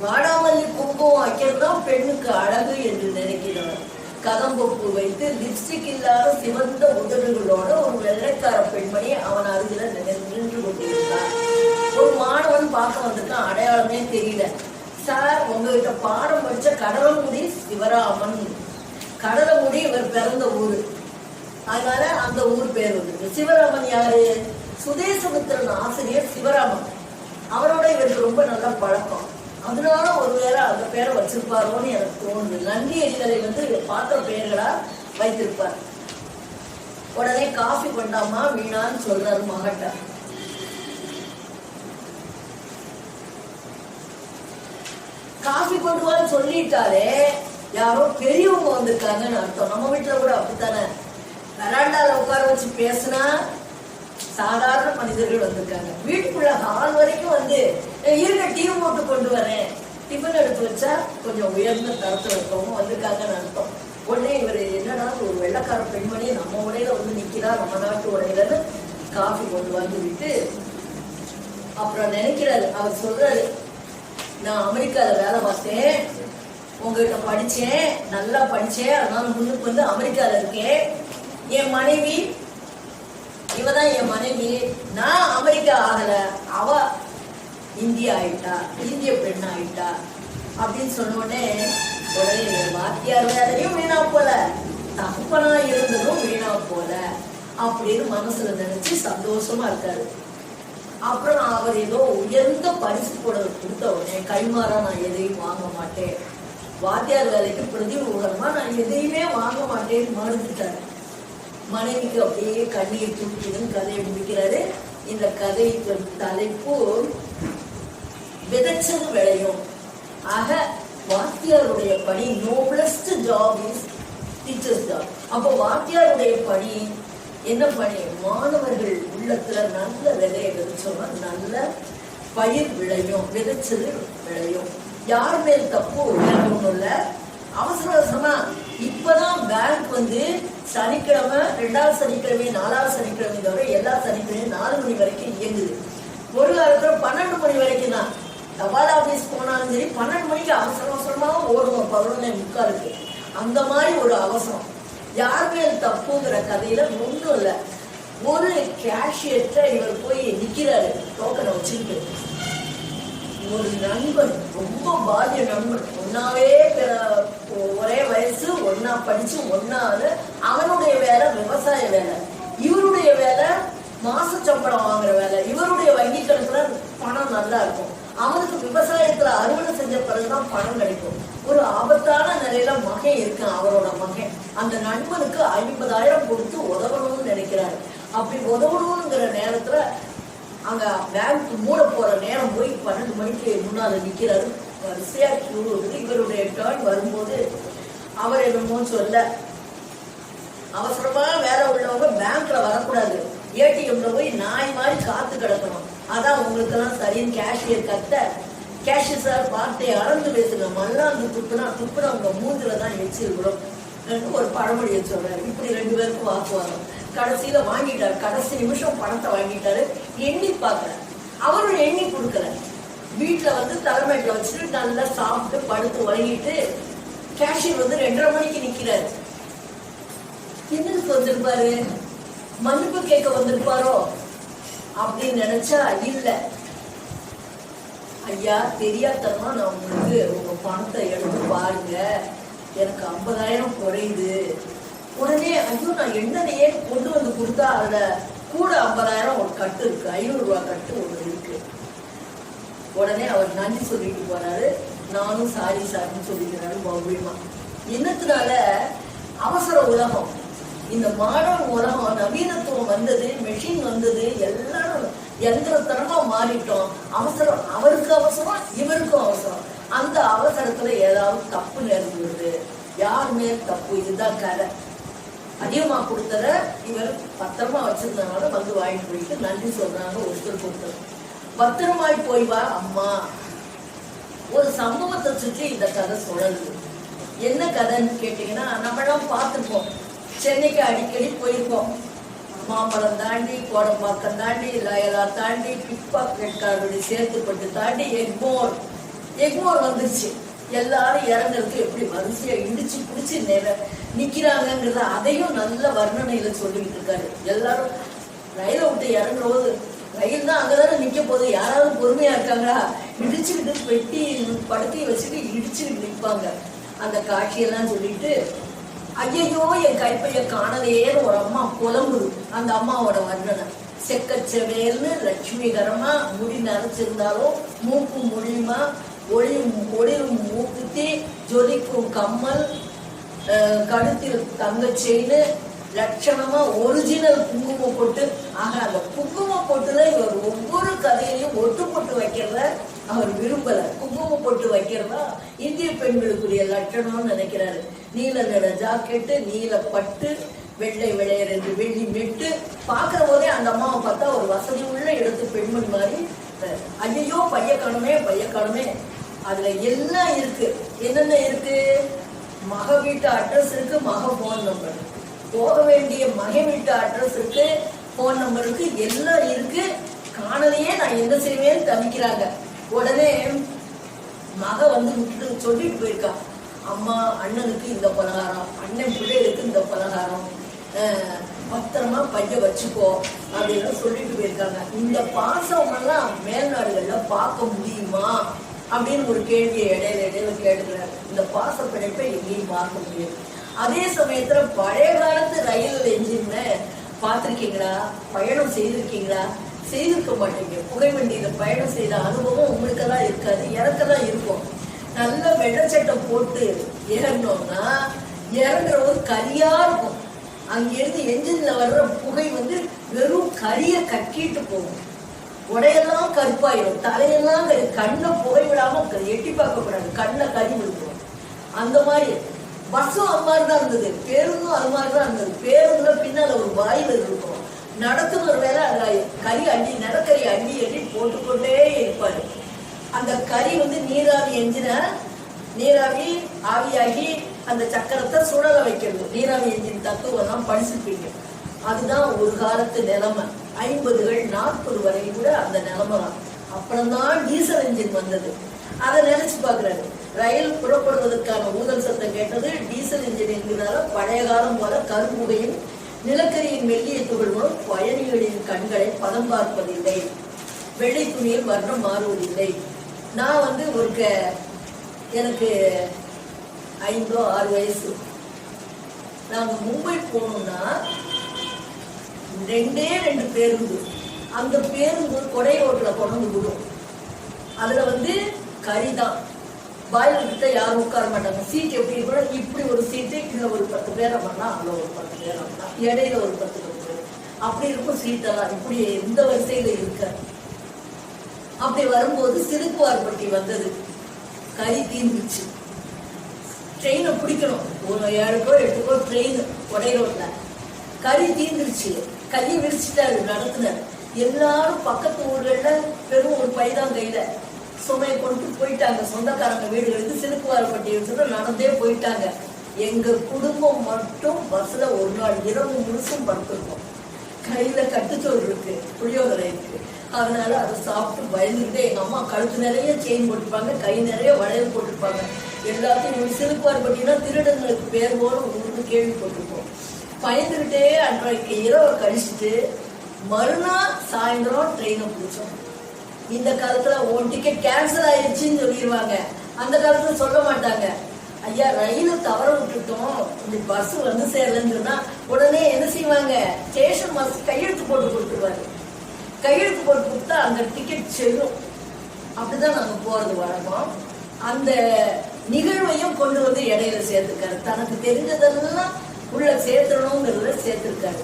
வாடாமல்லி குங்குமம் வைக்கிறதுதான் பெண்ணுக்கு அழகு என்று நினைக்கிறவர். கதம்பொப்பு வைத்து லிப்ஸ்டிக் இல்லாத சிவந்த உதடுகளோட ஒரு வெள்ளைக்கார பெண்மணி அவன் அருகில நின்று கொண்டிருந்தார். ஒரு மாணவன் பார்க்க வந்திருக்கான், அடையாளமே தெரியல. சார், உங்ககிட்ட பாடம் படிச்ச கடலமுடி சிவராமன். கடலமுடி இவர் பிறந்த ஊரு, அதனால அந்த ஊர் பேர் வந்து. சிவராமன் யாரு? சுதேசமித்திரன் ஆசிரியர் சிவராமன். அவரோட இவருக்கு ரொம்ப நல்ல பழக்கம். அதனால ஒருவேளை அந்த பேரை வச்சிருப்பாரோன்னு எனக்கு தோணுது. நன்றி எரிதலை வந்து பாத்திர பெயர்களா வைத்திருப்பார். உடனே காஃபி பண்ணாமா வீணான்னு சொல்றாரு மகட்ட. காஃபி கொண்டுவான்னு சொல்லிட்டாலே யாரோ பெரியவங்க வந்திருக்காங்கன்னு அர்த்தம். நம்ம வீட்டுல கூட அப்படித்தானே, வராண்டால உட்கார வச்சு பேசினா சாதாரண மனிதர்கள் வந்திருக்காங்க. வீட்டுக்குள்ள ஹால் வரைக்கும் வந்து இருக்க டீ போட்டு கொண்டு வரேன், டிஃபன் எடுத்து வச்சா கொஞ்சம் உயர்ந்த தரத்துல இருக்கவங்க வந்திருக்காங்கன்னு அர்த்தம். உடனே இவர் என்னன்னா, ஒரு வெள்ளைக்கார பெண்மணி நம்ம உடையில வந்து நிக்கிறா, நம்ம நாட்டு உடையிலன்னு காஃபி கொண்டு வந்து விட்டு அப்புறம் நினைக்கிறாரு. அவர் சொல்றாரு, நான் அமெரிக்கால வேலை பார்த்தேன், உங்ககிட்ட படிச்சேன், நல்லா படிச்சேன், அதனால முன்னுக்கு வந்து அமெரிக்கால இருக்கேன். என் மனைவி இவதான் என் மனைவி. நான் அமெரிக்கா ஆகல, அவ இந்தியா ஆயிட்டா, இந்திய பெண் ஆயிட்டா அப்படின்னு சொன்னோடனே உடனே வாத்தியார் வேலையும் வீணா போல, தகப்பனா இருந்ததும் வீணா போல அப்படின்னு மனசுல நினைச்சு சந்தோஷமா இருக்காரு. அப்புறம் அவர் ஏதோ உயர்ந்த பரிசு கொடுத்த உடனே கைமாறா நான் எதையும் வாங்க மாட்டேன், வாத்தியார் வேலைக்கு பிரதிபூரமா நான் எதையுமே வாங்க மாட்டேன்னு மறுத்துட்டாரு. மனைவிக்கு அப்படியே கண்ணீர் தூக்கிடும் கதையை முடிக்கிறாரு. இந்த கதை தலைப்பு விதைச்சது விளையும். ஆக வாத்தியாருடைய பணி noblest job is teachers job. அப்போ வாத்தியாருடைய பணி என்ன பணி? மாணவர்கள் உள்ளத்துல நல்ல விதையை விதைச்சோம்னா நல்ல பயிர் விளையும். விதைச்சது விளையும். யார் மேல் தப்பு? வேற ஒண்ணும் இல்ல, அவசர அவசரமா இப்பதான் பேங்க் வந்து சனிக்கிழமை, 2வது சனிக்கிழமை, 4வது சனிக்கிழமை தவிர எல்லா சனிக்கிழமையும் 4 மணி வரைக்கும் இயங்குது. ஒரு காலத்துல 12 மணி வரைக்கும் தான். தபால் ஆபீஸ் போனாலும் சரி 12 மணிக்கு அவசர அவசரமா ஓடுவோம் 11:45. அந்த மாதிரி ஒரு அவசரம். யார் மேல் தப்புங்கிற கதையில ஒன்றும் இல்லை. ஒரு கேஷியர்ட்ட இவர் போய் நிக்கிறாரு டோக்கனை வச்சுக்கிட்டு. ஒரு நண்பன், ரொம்ப பாலிய நண்பன், ஒன்னாவே ஒரே வயசு, ஒன்னா படிச்சு ஒன்னாவது. அவனுடைய வேலை விவசாய வேலை, இவருடைய வேலை மாச சம்பளம் வாங்குற வேலை. இவருடைய வங்கி கணக்குல பணம் நல்லா இருக்கும், அவனுக்கு விவசாயத்துல அறுவடை செஞ்ச பிறகுதான் பணம் கிடைக்கும். ஒரு ஆபத்தான நிலையில மகன் இருக்கான், அவரோட மகன். அந்த நண்பனுக்கு 50,000 கொடுத்து உதவணும்னு நினைக்கிறாரு. அப்படி உதவணுங்கிற நேரத்துல அங்க பேங்க் மூட போற நேரம் போய் 12 மணிக்கு முன்னால நிக்கிறாரு. வரிசையா கியூ இருக்கு. இவருடைய டர்ன் வரும்போது அவர் என்னமோ சொல்ல, அவசரமா வேலை உள்ளவங்க பேங்க்ல வரக்கூடாது, ஏடிஎம்ல போய் நாய் மாதிரி காத்து கிடக்கணும், அதான் உங்களுக்கு எல்லாம் சரின்னு கேஷியர் கத்த. கேஷியர் சார் வார்த்தையை அளந்து பேசுங்க, மல்லாந்து துப்புனா உங்க மூஞ்சில எச்சிருக்கிறோம் ஒரு பழமொழியை சொல்றாரு. இப்படி 2 பேருக்கும் வாக்குவாதம். கடைசியில வாங்கிட்டாரு, கடைசி நிமிஷம் பணத்தை வாங்கிட்டாரு. எண்ணி பார்க்கல, அவரும் எண்ணி கொடுக்கல. வீட்டுல வந்து தலைமையில வச்சுட்டு நல்லா சாப்பிட்டு படுத்து உறங்கிட்டு கேஷியர் வந்து 2:30 மணிக்கு நிக்கிறாரு. என்னதுக்கு வந்திருப்பாரு? மன்னிப்பு கேட்க வந்திருப்பாரோ அப்படின்னு நினைச்சா இல்ல. ஐயா, தெரியாதமா நான் உங்களுக்கு உங்க பணத்தை எடுத்து பாருங்க, எனக்கு 50,000 குறையுது. உடனே ஐயோ, நான் என்னையே கொண்டு வந்து கொடுத்தா அதுல கூட 50,000 ஒரு கட்டு இருக்கு, 500 ரூபாய் கட்டு ஒண்ணு இருக்கு. உடனே அவர் நன்றி சொல்லிட்டு போறாரு. நானும் சாரி சார்னு சொல்லிக்கிறாரு பௌரியமா. என்னத்தினால? அவசர உலகம், இந்த மாடர்ன் உலகம், நவீனத்துவம் வந்தது, மெஷின் வந்தது, எல்லாரும் எந்திரத்தனமா மாறிட்டோம். அவசரம், அவருக்கு அவசரம், இவருக்கும் அவசரம். அந்த அவசரத்துல ஏதாவது தப்பு நேர்ந்துடுது. யார் மேல் தப்பு? இதுதான் கதை. அதிகமா கொடுத்தத இவர் பத்திரமா வச்சிருந்தனால வந்து வாங்கிட்டு போயிட்டு நன்றி சொல்றாங்க ஒருத்தர் ஒருத்தர். பத்திரமாய் போய் வா அம்மா. ஒரு சம்பவத்தை சுற்றி இந்த கதை சுழலுது. என்ன கதைன்னு கேட்டீங்கன்னா, நம்மளாம் பார்த்துருப்போம், சென்னைக்கு அடிக்கடி போயிருக்கோம். மாம்பழம் தாண்டி, கோடம்பாக்கம் தாண்டி, லயலா தாண்டி, பிக்பாக்கெட்காரருடைய சேர்த்துப்பட்டு தாண்டி எக்மோர் வந்துருச்சு. எல்லாரும் இறங்குறதுக்கு எப்படி வரிசையா இடிச்சு பிடிச்சு நிக்கிறாங்கிறத அதையும் நல்ல வர்ணனையில சொல்லிட்டு இருக்காரு. எல்லாரும் ரயிலை விட்டு இறங்குற போது, ரயில் தான் அங்கதானே நிக்க போகுது, யாராவது பொறுமையா இருக்காங்களா, இடிச்சுக்கிட்டு பெட்டி படுத்தி வச்சுட்டு இடிச்சுக்கிட்டு நிற்பாங்க. அந்த காட்சியெல்லாம் சொல்லிட்டு, ஐயோ என் கைப்பைய காணலையேன்னு ஒரு அம்மா புலம்புது. அந்த அம்மாவோட வர்ணனை செக்கச்சவேல்னு லட்சுமிகரமா முடி நரைச்சிருந்தாலும் மூக்கும் மொழியுமா ஒளிரும் மூக்குத்தி ஜொலிக்கும் கம்மல், கழுத்தில் தங்க செயின், லட்சணமா ஒரிஜினல் குங்குமம் போட்டு. ஆக அந்த குங்குமம் போட்டுல இவர் ஒவ்வொரு கதையிலையும் ஒட்டு போட்டு வைக்கிறத அவர் விரும்பல. குங்குமம் போட்டு வைக்கிறதா இந்திய பெண்களுக்குரிய லட்சணம்னு நினைக்கிறாரு. நீல நிற ஜாக்கெட்டு, நீல பட்டு, வெள்ளை வெள்ளையர் என்று வெள்ளி மெட்டு. பாக்குற போதே அந்த அம்மாவை பார்த்தா ஒரு வசதி உள்ள இடத்து பெண்மணி மாதிரி. ஐயோ பைய காணுமே. அதுல எல்லாம் இருக்கு. என்னென்ன இருக்கு? மக வீட்டு அட்ரஸ் இருக்கு, மக போன் நம்பர், போக வேண்டிய மகன் வீட்டு அட்ரஸ் இருக்கு, போன் நம்பர் இருக்கு, எல்லாம் இருக்கு. காணலையே நான் என்ன செய்வேன்னு தவிக்கிறாங்க. உடனே மக வந்து விட்டுட்டு சொல்லிட்டு போயிருக்கா, அம்மா அண்ணனுக்கு இந்த பலகாரம், அண்ணன் பிள்ளைகளுக்கு இந்த பலகாரம், பத்திரமா பைய வச்சுக்கோ அப்படின்னு சொல்லிட்டு போயிருக்காங்க. இந்த பாசம் எல்லாம் மேல்நாடுகள்ல பார்க்க முடியுமா அப்படின்னு ஒரு கேள்வியை இடையில கேட்டுக்கிறாரு. இந்த பாச பிணைப்பை எங்கேயும் பார்க்க முடியும். அதே சமயத்துல பழைய காலத்து ரயில் என்ஜின்ல பார்த்திருக்கீங்களா? பயணம் செய்திருக்கீங்களா? செய்திருக்க மாட்டீங்க. புகைவண்டியில பயணம் செய்த அனுபவம் உங்களுக்கெல்லாம் இருக்காது, எனக்கெல்லாம் இருக்கும். நல்ல வெள்ளச்சட்டை போட்டு ஏறணும்னா இறங்குறது கரியா இருக்கும். அங்கிருந்து என்ஜின்ல வர்ற புகை வந்து வெறும் கரிய கக்கிட்டு போகும். உடையெல்லாம் கருப்பாயிடும், தலையெல்லாம் கண்ணை புகை விடாம எட்டி பார்க்க கூடாது, கண்ணை கறி விழுக்கும். அந்த மாதிரி பஸ்ஸும் அது மாதிரிதான் இருந்தது, பேருந்தும் அது மாதிரிதான் இருந்தது. பேருந்துல பின்னால ஒரு வாயில் இருக்கும், நடத்துனர் வேலை அதுல கறி அள்ளி நிலக்கறி அள்ளி போட்டுக்கொண்டே இருப்பாரு. அந்த கறி வந்து நீராவி என்ஜின நீராவி ஆவியாகி அந்த சக்கரத்தை சுழல வைக்கிறது. நீராவி என்ஜின் தத்துவம் படிச்சிருப்பீங்க. அதுதான் ஒரு காலத்து நிலைமை. 50கள் 40 வரை கூட அந்த நிலைமை தான். அப்புறம்தான் டீசல் என்ஜின் வந்தது. அதை நினைச்சு பாக்குறாரு. ரயில் புறப்படுவதற்கான ஊதல் சத்தம் கேட்டது டீசல் என்ஜின் என்கிறார. பழைய காலம் போல கரும்புகையும் நிலக்கரியின் மெல்லிய துகள்களும் பயணிகளின் கண்களை பதம் பார்ப்பதில்லை, வெள்ளை துணியில் வர்ணம் மாறுவதில்லை. நான் வந்து எனக்கு 5-6 வயசு. நாங்க மும்பை போனோம்னா 2 பேருந்து. அந்த பேருந்து கொடை ரோட்ல கொண்டு விடும். அதுல வந்து கறிதான். பாயில் கிட்ட யாரும் உட்கார மாட்டாங்க. சீட் எப்படி இருக்கணும், இப்படி ஒரு சீட்டு, இதுல ஒரு 10 பேர் அமர்னா, அதுல ஒரு 10 பேர் அமர்னா, இடையில ஒரு 10 பேர் அப்படி இருக்கும் சீட்டெல்லாம். இப்படி எந்த வரிசையில இருக்க. அப்படி வரும்போது சிறுக்குவார்பட்டி வந்தது. கறி தீர்ந்துச்சு. ட்ரெயினை பிடிக்கணும். ஒரு 7கோ 8கோ ட்ரெயின் கொடை ரோட்ல. கறி தீர்ந்துருச்சு. கையை விரிச்சுட்டாரு நடத்துனர். எல்லாரும் பக்கத்து ஊர்கள்ல பெரும் ஒரு பைதான் கையில சுமையை கொண்டு போயிட்டாங்க. சொந்தக்காரங்க வீடுகளுக்கு சிறுக்குவார்பட்டி வச்சுட்டு நடந்தே போயிட்டாங்க. எங்க குடும்பம் மட்டும் பஸ்ல ஒரு நாள் இரவு முழுசும் படுத்திருக்கோம். கையில கட்டுச்சோறு இருக்கு, புளியோதரை இருக்கு. அதனால அதை சாப்பிட்டு பயந்துக்கிட்டே எங்க அம்மா கழுத்து நிறைய செயின் போட்டுருப்பாங்க, கை நிறைய வளையல் போட்டிருப்பாங்க. எல்லாத்தையும் சிறுக்குவார்பட்டினா திருடங்களுக்கு பேர் போல உங்களுக்கு கேள்விப்பட்டிருக்கோம். பயந்துகிட்டே அன்றைக்கு இரவை கழிச்சுட்டு மறுநாள் சாயந்தரம் ட்ரெயினை பிடிச்சோம். இந்த காலத்துல உன் டிக்கெட் கேன்சல் ஆயிடுச்சுன்னு சொல்லிடுவாங்க. அந்த காலத்துல சொல்ல மாட்டாங்க. ஐயா ரயில தவற விட்டுட்டோம், இந்த பஸ் வந்து சேரலன்னு சொன்னா உடனே என்ன செய்வாங்க, ஸ்டேஷன் மாஸ்டர் கையெழுத்து போட்டு கொடுத்துருவாரு. கையெழுத்து போட்டு கொடுத்தா அந்த டிக்கெட் செல்லும். அப்படிதான் நாங்க போறது வழக்கம். அந்த நிகழ்வையும் கொண்டு வந்து இடையில சேர்த்துருக்காரு. தனக்கு தெரிஞ்சதெல்லாம் உள்ள சேர்த்துடணுங்கிறத சேர்த்திருக்காரு.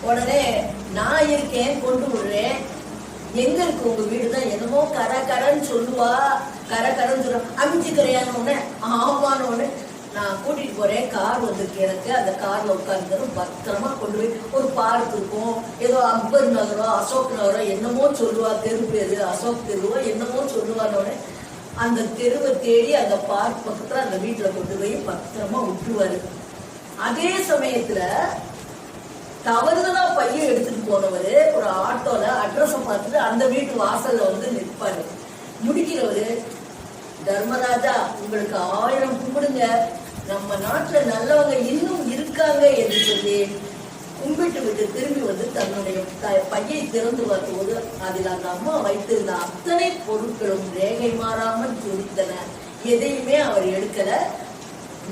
உடனே நான் இருக்கேன், கொண்டு விடுறேன். எங்க இருக்கு உங்க வீடுதான்? என்னமோ கரன்னு சொல்லுவா. கரன்னு சொல்ற அமைச்சு கரையான உடனே ஆமான உடனே நான் கூட்டிட்டு போறேன், கார் வந்துருக்கு எனக்கு, அந்த கார்ல உட்கார்ந்து பத்திரமா கொண்டு போய் ஒரு பார்க் இருக்கும், ஏதோ அக்பர் நகரோ அசோக் நகரோ என்னமோ சொல்லுவா, தெரு பேரு அசோக் தெருவோ என்னமோ சொல்லுவானோட அந்த தெருவை தேடி அந்த பார்க் பக்கத்துல அந்த வீட்டுல கொண்டு போய் பத்திரமா விட்டுருவாரு. அதே சமயத்துல தவறுதலா பையன் எடுத்துட்டு போனவரு ஒரு ஆட்டோல அட்ரஸ பார்த்துட்டு அந்த வீட்டு வாசல்ல வந்து நிற்பாரு. முடிக்கிறவரு, தர்மராஜா உங்களுக்கு 1000 கும்பிடுங்க, நம்ம நாட்டுல நல்லவங்க இன்னும் இருக்காங்க என்று சொல்லி கும்பிட்டு விட்டு திரும்பி வந்து தன்னுடைய பையை திறந்து வரும்போது அதில் அந்த அம்மா வைத்திருந்த அத்தனை பொருட்களும் ரேகை மாறாமல் ஜொலித்தன. எதையுமே அவர் எடுக்கல,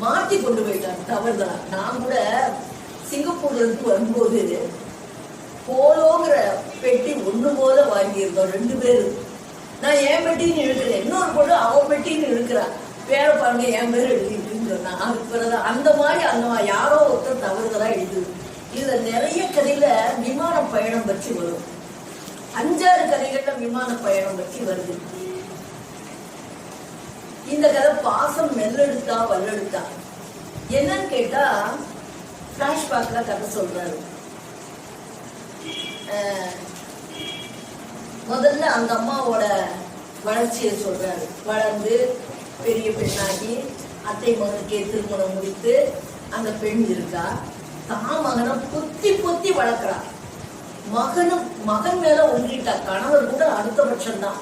மாற்றி கொண்டு போயிட்டார் தவறுதலா. நான் கூட சிங்கப்பூர்ல இருந்து வரும்போது போலோங்கிற பெட்டி ஒண்ணு போல வாங்கியிருந்தோம் 2 பேரு. நான் என் பெட்டின்னு எடுக்கிறேன், இன்னொரு பொண்ணு அவன் பெட்டின்னு எடுக்கிறா, பேரை பாருங்க என் பேர் எழுதிட்டுன்னு சொன்னா. அதுக்கு பிறகு அந்த மாதிரி யாரோ ஒருத்தர் தவறுதலா எழுதுது. இதுல நிறைய கதையில விமான பயணம் பற்றி வரும். 5-6 கதைகள்ல விமான பயணம் பற்றி வருது. இந்த கதை பாசம் மெல்லெடுத்தா வல்லெடுத்தா என்னன்னு கேட்டா பிளாஷ்பேக்ல கதை சொல்றாரு. முதல்ல அந்த அம்மாவோட வளர்ச்சியை சொல்றாரு. வளர்ந்து பெரிய பெண்ணாகி அத்தை மகனுக்கே திருமணம் முடித்து அந்த பெண் இருக்கா. தான் மகனை பொத்தி பொத்தி வளர்க்கிறா. மகன் மேல ஒன்றிட்டா. கணவர் கூட அடுத்தபட்சம் தான்.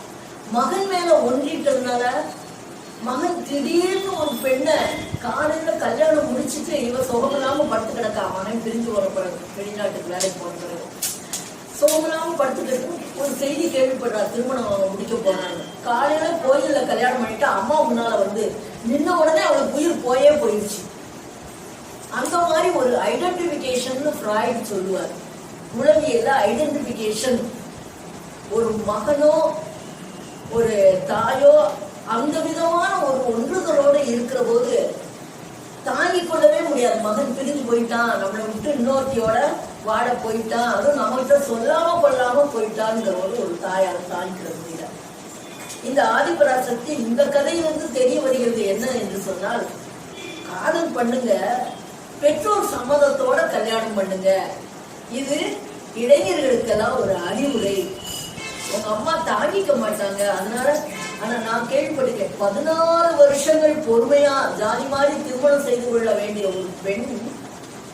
மகன் மேல ஒன்றிட்டதுனால மகன் திடீர்னு ஒரு பெண்ணை காலையில கல்யாணம் முடிச்சுட்டு இவ சுகமில்லாம படுத்து கிடக்கா. மகன் பிரிஞ்சு வர பிறகு வெளிநாட்டுக்கு வேலைக்கு போன பிறகு சுகமில்லாம படுத்துக்கிட்டு ஒரு செய்தி கேள்விப்படுறா, திருமணம் அவங்க முடிக்க போறாங்க. காலையில கோயில்ல கல்யாணம் பண்ணிட்டு அம்மா முன்னால வந்து நின்ன உடனே அவளுக்கு உயிர் போயிடுச்சு. அந்த மாதிரி ஒரு ஐடென்டிபிகேஷன் ஃப்ராய்ட் சொல்லுவார். உளவியல்ல ஐடென்டிபிகேஷன், ஒரு மகனோ ஒரு தாயோ அந்த விதமான ஒரு ஒன்றுதலோடு இருக்கிற போது தாங்கிக் கொள்ளவே முடியாது. மகன் பிரிஞ்சு போயிட்டான், நம்மளை விட்டு இன்னொருத்தியோட வாட போயிட்டான், அதுவும் நம்மகிட்ட சொல்லாம கொள்ளாம போயிட்டான்ங்கிற ஒரு தாயால் தாங்கிக்கிற முடியல. இந்த ஆதிபராசக்தி இந்த கதையிலிருந்து தெரிய வருகிறது என்ன என்று சொன்னால், காதல் பண்ணுங்க, பெற்றோர் சம்மதத்தோட கல்யாணம் பண்ணுங்க. இது இளைஞர்களுக்கெல்லாம் ஒரு அறிவுரை. உங்க அம்மா தாங்கிக்க மாட்டாங்க, அதனால. ஆனா நான் கேள்விப்பட்டிருக்கேன், 14 வருஷங்கள் பொறுமையா ஜாதி மாதிரி திருமணம் செய்து கொள்ள வேண்டிய ஒரு பெண்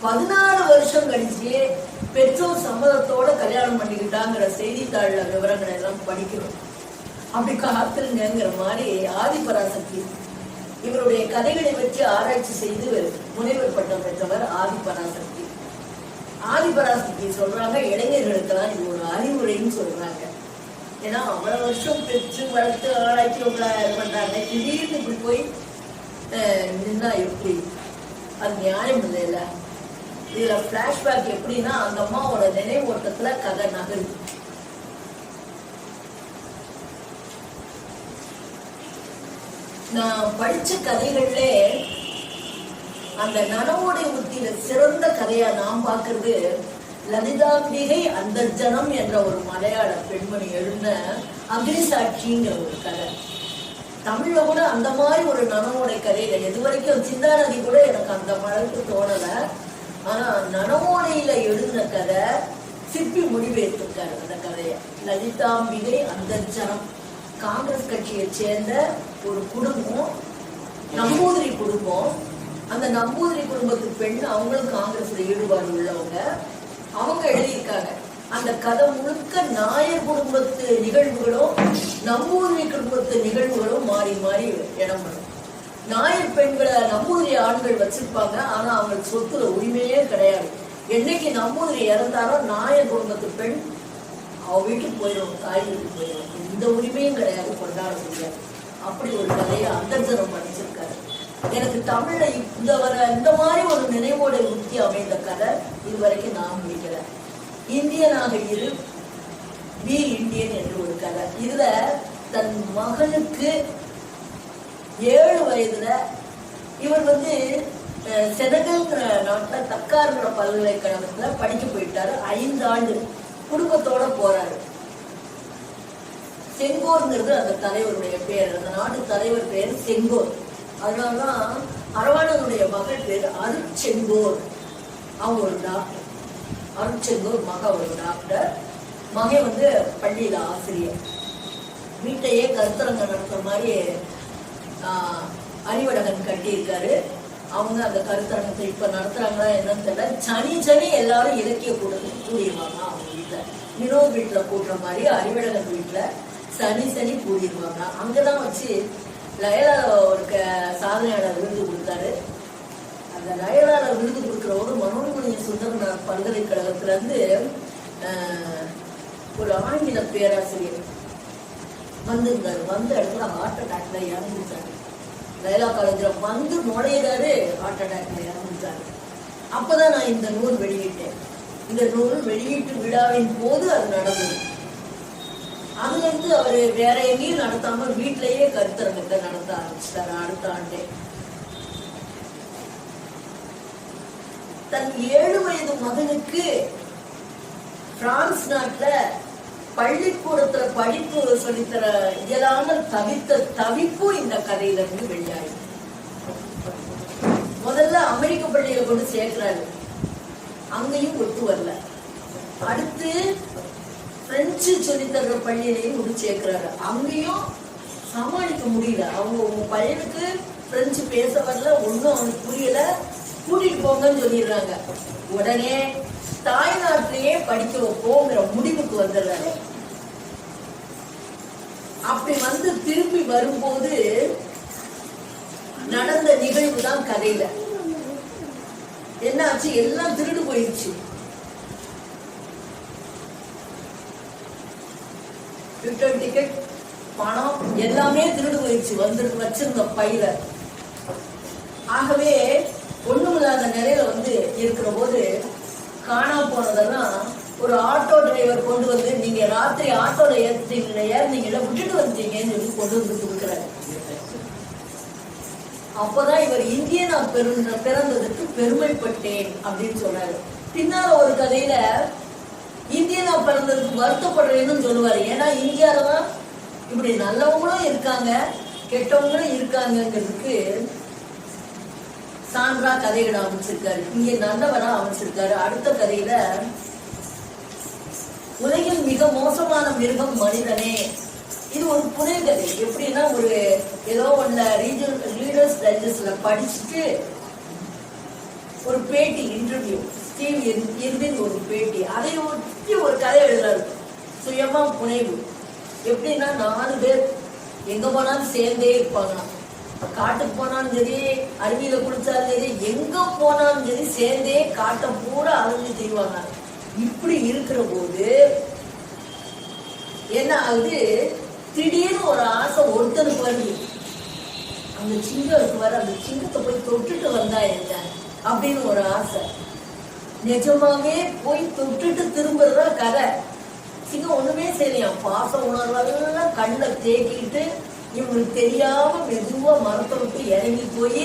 14 வருஷம் கழிச்சு பெற்றோர் சம்மதத்தோட கல்யாணம் பண்ணிக்கிட்டாங்கிற செய்தித்தாள்ல விவரங்களை எல்லாம் படிக்கிறோம். அப்படி காத்துருங்கிற மாதிரி ஆதிபராசக்தி இவருடைய கதைகளை வச்சு ஆராய்ச்சி செய்து முனைவர் பட்டம் பெற்றவர் ஆதிபராசக்தி. ஆதிபராசக்தி சொல்றாங்க, இளைஞர்களுக்கெல்லாம் இது ஒரு அறிவுரைன்னு சொல்றாங்க. ஏன்னா அவ்வளவு வருஷம் பெற்று வளர்த்து ஆராய்ச்சி பண்றாங்க, திடீர்னு இப்படி போய் நின்னா எப்படி? அது நியாயம் இல்லைல்ல. இதுல பிளாஷ்பேக் எப்படின்னா, அந்த அம்மாவோட நினைவோட்டத்துல கதை நகருது. நான் படிச்ச கதைகள்ல அந்த நனவோடை உத்தியில சிறந்த கதையா நான் பாக்குறது லலிதாம்பிகை அந்தர்ஜனம் என்ற ஒரு மலையாள பெண்மணி எழுந்த அக்னிசாட்சிங்கிற ஒரு கதை. தமிழ்ல கூட அந்த மாதிரி ஒரு நனவோடை கதையில இது வரைக்கும் சிந்தாநதி கூட எனக்கு அந்த அளவுக்கு தோணல. ஆனா நனவோடையில எழுதின கதை சிற்பி முடிவெடுத்திருக்காரு அந்த கதைய. லலிதாம்பிகை அந்தர்ஜனம் காங்கிரஸ் கட்சியை சேர்ந்த ஒரு குடும்பம், நம்பூதிரி குடும்பம். அந்த நம்பூதிரி குடும்பத்து பெண், அவங்களும் காங்கிரஸ்ல ஈடுபாடு உள்ளவங்க. அவங்க எழுதியிருக்காங்க. அந்த கதை முழுக்க நாயர் குடும்பத்து நிகழ்வுகளும் நம்பூதிரி குடும்பத்து நிகழ்வுகளும் மாறி மாறி இடம் பண்ணும். நாயர் பெண்களை நம்பூதிரி ஆண்கள் வச்சிருப்பாங்க, ஆனா அவங்களுக்கு சொத்துல உரிமையே கிடையாது. என்னைக்கு நம்பூதிரி இறந்தாரோ நாயர் குடும்பத்து பெண் அவ வீட்டுக்கு போயிடும், தாய் வீட்டுக்கு போயிடும். இந்த உரிமையும் கிடையாது, கொண்டாட முடியாது. அப்படி ஒரு கதையை அந்தர்ஜனம் படிச்சிருக்காரு. எனக்கு தமிழ்ல இந்த மாதிரி ஒரு நினைவோட உத்தி அமைந்த கதை இதுவரைக்கும் நான் முடிக்கல. இந்தியனாக இரு, பி இந்தியன் என்று ஒரு கதை. இதுல தன் மகனுக்கு 7 வயதுல இவர் செனகல்ங்கிற நாட்டுல தக்காருங்கிற பல்கலைக்கழகத்துல படிக்க போயிட்டாரு. 5 ஆண்டு குடும்பத்தோட போறாரு. செங்கோர்ங்கிறது அந்த தலைவருடைய பேர், அந்த நாட்டு தலைவர் பேர் செங்கோர். அதனாலதான் அரவாணனுடைய மகள் பேர் அருட்செங்கோர். அவங்க ஒரு டாக்டர். அருட்செங்கோர் மக ஒரு டாக்டர். மகன் வந்து பள்ளியில ஆசிரியர். வீட்டையே கருத்தரங்க நடத்துற மாதிரி அறிவழகன் கட்டியிருக்காரு. அவங்க அந்த கருத்தரங்கத்தை இப்ப நடத்துறாங்களா என்னன்னு தெரியல. சனி எல்லாரும் இலக்கிய கூடிடுவாங்க அவங்க வீட்டுல. வினோத் வீட்டுல கூட்டுற மாதிரி அறிவழகன் வீட்டுல சனி கூடிடுவாங்க. அங்கதான் வச்சு லயலால ஒரு சாதனையாளர் விருது கொடுத்தாரு. அந்த லயலால விருது கொடுக்கிறவரு மனோன்மணி சுந்தரனார் பல்கலைக்கழகத்துல இருந்து ஒரு ஆங்கில பேராசிரியர் வந்திருந்தாரு. வந்த இடத்துல ஹார்ட் அட்டாக்ல இறந்துட்டாரு. லயலா காலேஜ்ல வந்து நுழையிறாரு, ஹார்ட் அட்டாக்ல இறந்துட்டாரு. அப்பதான் நான் இந்த நூல் வெளியிட்டேன். இந்த நூல் வெளியீட்டு விழாவின் போது அது நடந்தது. அதுல இருந்து அவரு வேற எங்கேயும் நடத்தாம வீட்டிலேயே கருத்தரங்கத்தை நடத்த ஆரம்பிச்சிட்டாரு. அடுத்த ஆண்டே தன் 7 வயது மகனுக்கு பிரான்ஸ் நாட்டுல பள்ளிக்கூடத்துல படிப்பு சொல்லித்தர இயலாமல் தவித்த தவிப்பு இந்த கதையில இருந்து வெளியாயி. முதல்ல அமெரிக்க பள்ளியில கொண்டு சேர்க்கிறாரு. அங்கேயும் ஒத்து வரல. அடுத்து பிரெஞ்சு சொல்லித்தர்ற பள்ளியிலையும் கொண்டு சேர்க்கிறாரு. அங்கேயும் சமாளிக்க முடியல. உங்க பையனுக்கு பிரெஞ்சு பேச வரல, ஒன்னும் அவனுக்கு புரியல, கூட்டிட்டு போங்கன்னு சொல்லிடுறாங்க. உடனே தாய்நாட்டிலேயே படிக்க வைப்போங்கிற முடிவுக்கு வந்துடுறாரு. அப்படி வந்து திரும்பி வரும்போது நடந்த நிகழ்வு தான் கதையில. என்னாச்சு? எல்லாம் திருடு போயிடுச்சு. ரிட்டர்ன் டிக்கெட், பணம் எல்லாமே திருடு போயிடுச்சு. வச்சிருந்த பையில. ஆகவே ஒண்ணுமில்லாத நிலையில வந்து இருக்கிற போது காணாம போனதெல்லாம் ஒரு ஆட்டோ டிரைவர் கொண்டு வந்து, நீங்க ராத்திரி ஆட்டோல ஏறினீங்களா, விட்டுட்டு வந்தீங்கன்னு சொல்லி கொண்டு வந்து கொடுக்குறாரு. அப்பதான் இவர் இந்தியனா பிறந்ததுக்கு பெருமைப்பட்டேன் அப்படின்னு சொன்னாரு. பின்னால ஒரு கதையில இந்தியனா பிறந்ததுக்கு வருத்தப்படுறேன்னு சொல்லுவாரு. ஏன்னா இந்தியாலதான் இப்படி நல்லவங்களும் இருக்காங்க, கெட்டவங்களும் இருக்காங்கிறதுக்கு சான்றா கதைகளை அமைச்சிருக்காரு. இங்க நல்லவரா அமைச்சிருக்காரு. அடுத்த கதையில உலகில் மிக மோசமான மிருகம் மனிதனே. இது ஒரு புனை கதை. எப்படின்னா, ஒரு ஏதோ ஒன்ன ரீடர்ஸ் டைஜஸ்ட்ல படிச்சுட்டு ஒரு பேட்டி, இன்டர்வியூ, ஸ்டீவ் இர்வின் ஒரு பேட்டி, அதை ஒட்டி ஒரு கதை எழுதுறாரு. சுயமா புனைவு. எப்படின்னா, 4 பேர் எங்க போனாலும் சேர்ந்தே இருப்பாங்க. காட்டுக்கு போனாலும் சரி, அருவியில குளிச்சாலும் சரி, எங்க போனாலும் சரி சேர்ந்தே காட்டை பூரா அழிஞ்சு செய்வாங்க. இப்படி இருக்கிற போது என்ன ஆகுது? திடீர்னு ஒரு ஆசை ஒருத்தனுக்கு வருது. அந்த சிங்கம் வர, அந்த சிங்கத்தை போய் தொட்டுட்டு வந்தா என்ன அப்படின்னு ஒரு ஆசை. நிஜமாவே போய் தொட்டுட்டு திரும்புறதா கதை. சிங்கம் ஒண்ணுமே செய்யலையா, பாச உணர்வெல்லாம் கண்ணை தேக்கிட்டு இவங்களுக்கு தெரியாம மெதுவா மரத்தை விட்டு இறங்கி போய்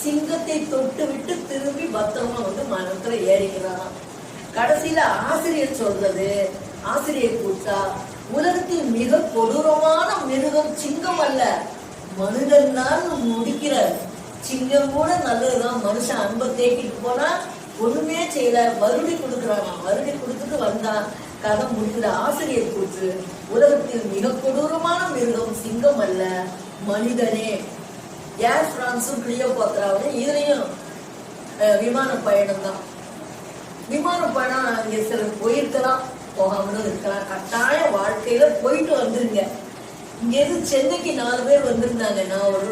சிங்கத்தை தொட்டு விட்டு திரும்பி பத்திரமா வந்து மரத்துல ஏறிக்கிறான். கடைசியில ஆசிரியர் சொல்றது, ஆசிரியர் கூட்டா, உலகத்தில் மிக கொடூரமான மிருகம் சிங்கம் அல்ல, மனிதன் தான் முடிக்கிறார். சிங்கம் கூட நல்லதுதான். மனுஷன் அன்பை தேக்கிட்டு போனா ஒண்ணுமே செய்யல, மறுபடி கொடுக்குறாங்க. மறுபடி கொடுத்துட்டு வந்தான். கதை முடிக்கிற ஆசிரியர் கூற்று, உலகத்தில் மிக கொடூரமான மிருகம் சிங்கம் அல்ல, மனிதனே. ஏர் பிரான்ஸும் கிளியோபாத்ராவும் இதுலயும் விமான பயணம் தான். விமான பயணம் அங்கே சிலர் போயிருக்கலாம், போகாமலும் இருக்கலாம். கட்டாய வாழ்க்கையில போயிட்டு வந்துருங்க. இங்க இருந்து சென்னைக்கு 4 பேர் வந்திருந்தாங்க. நான் ஒரு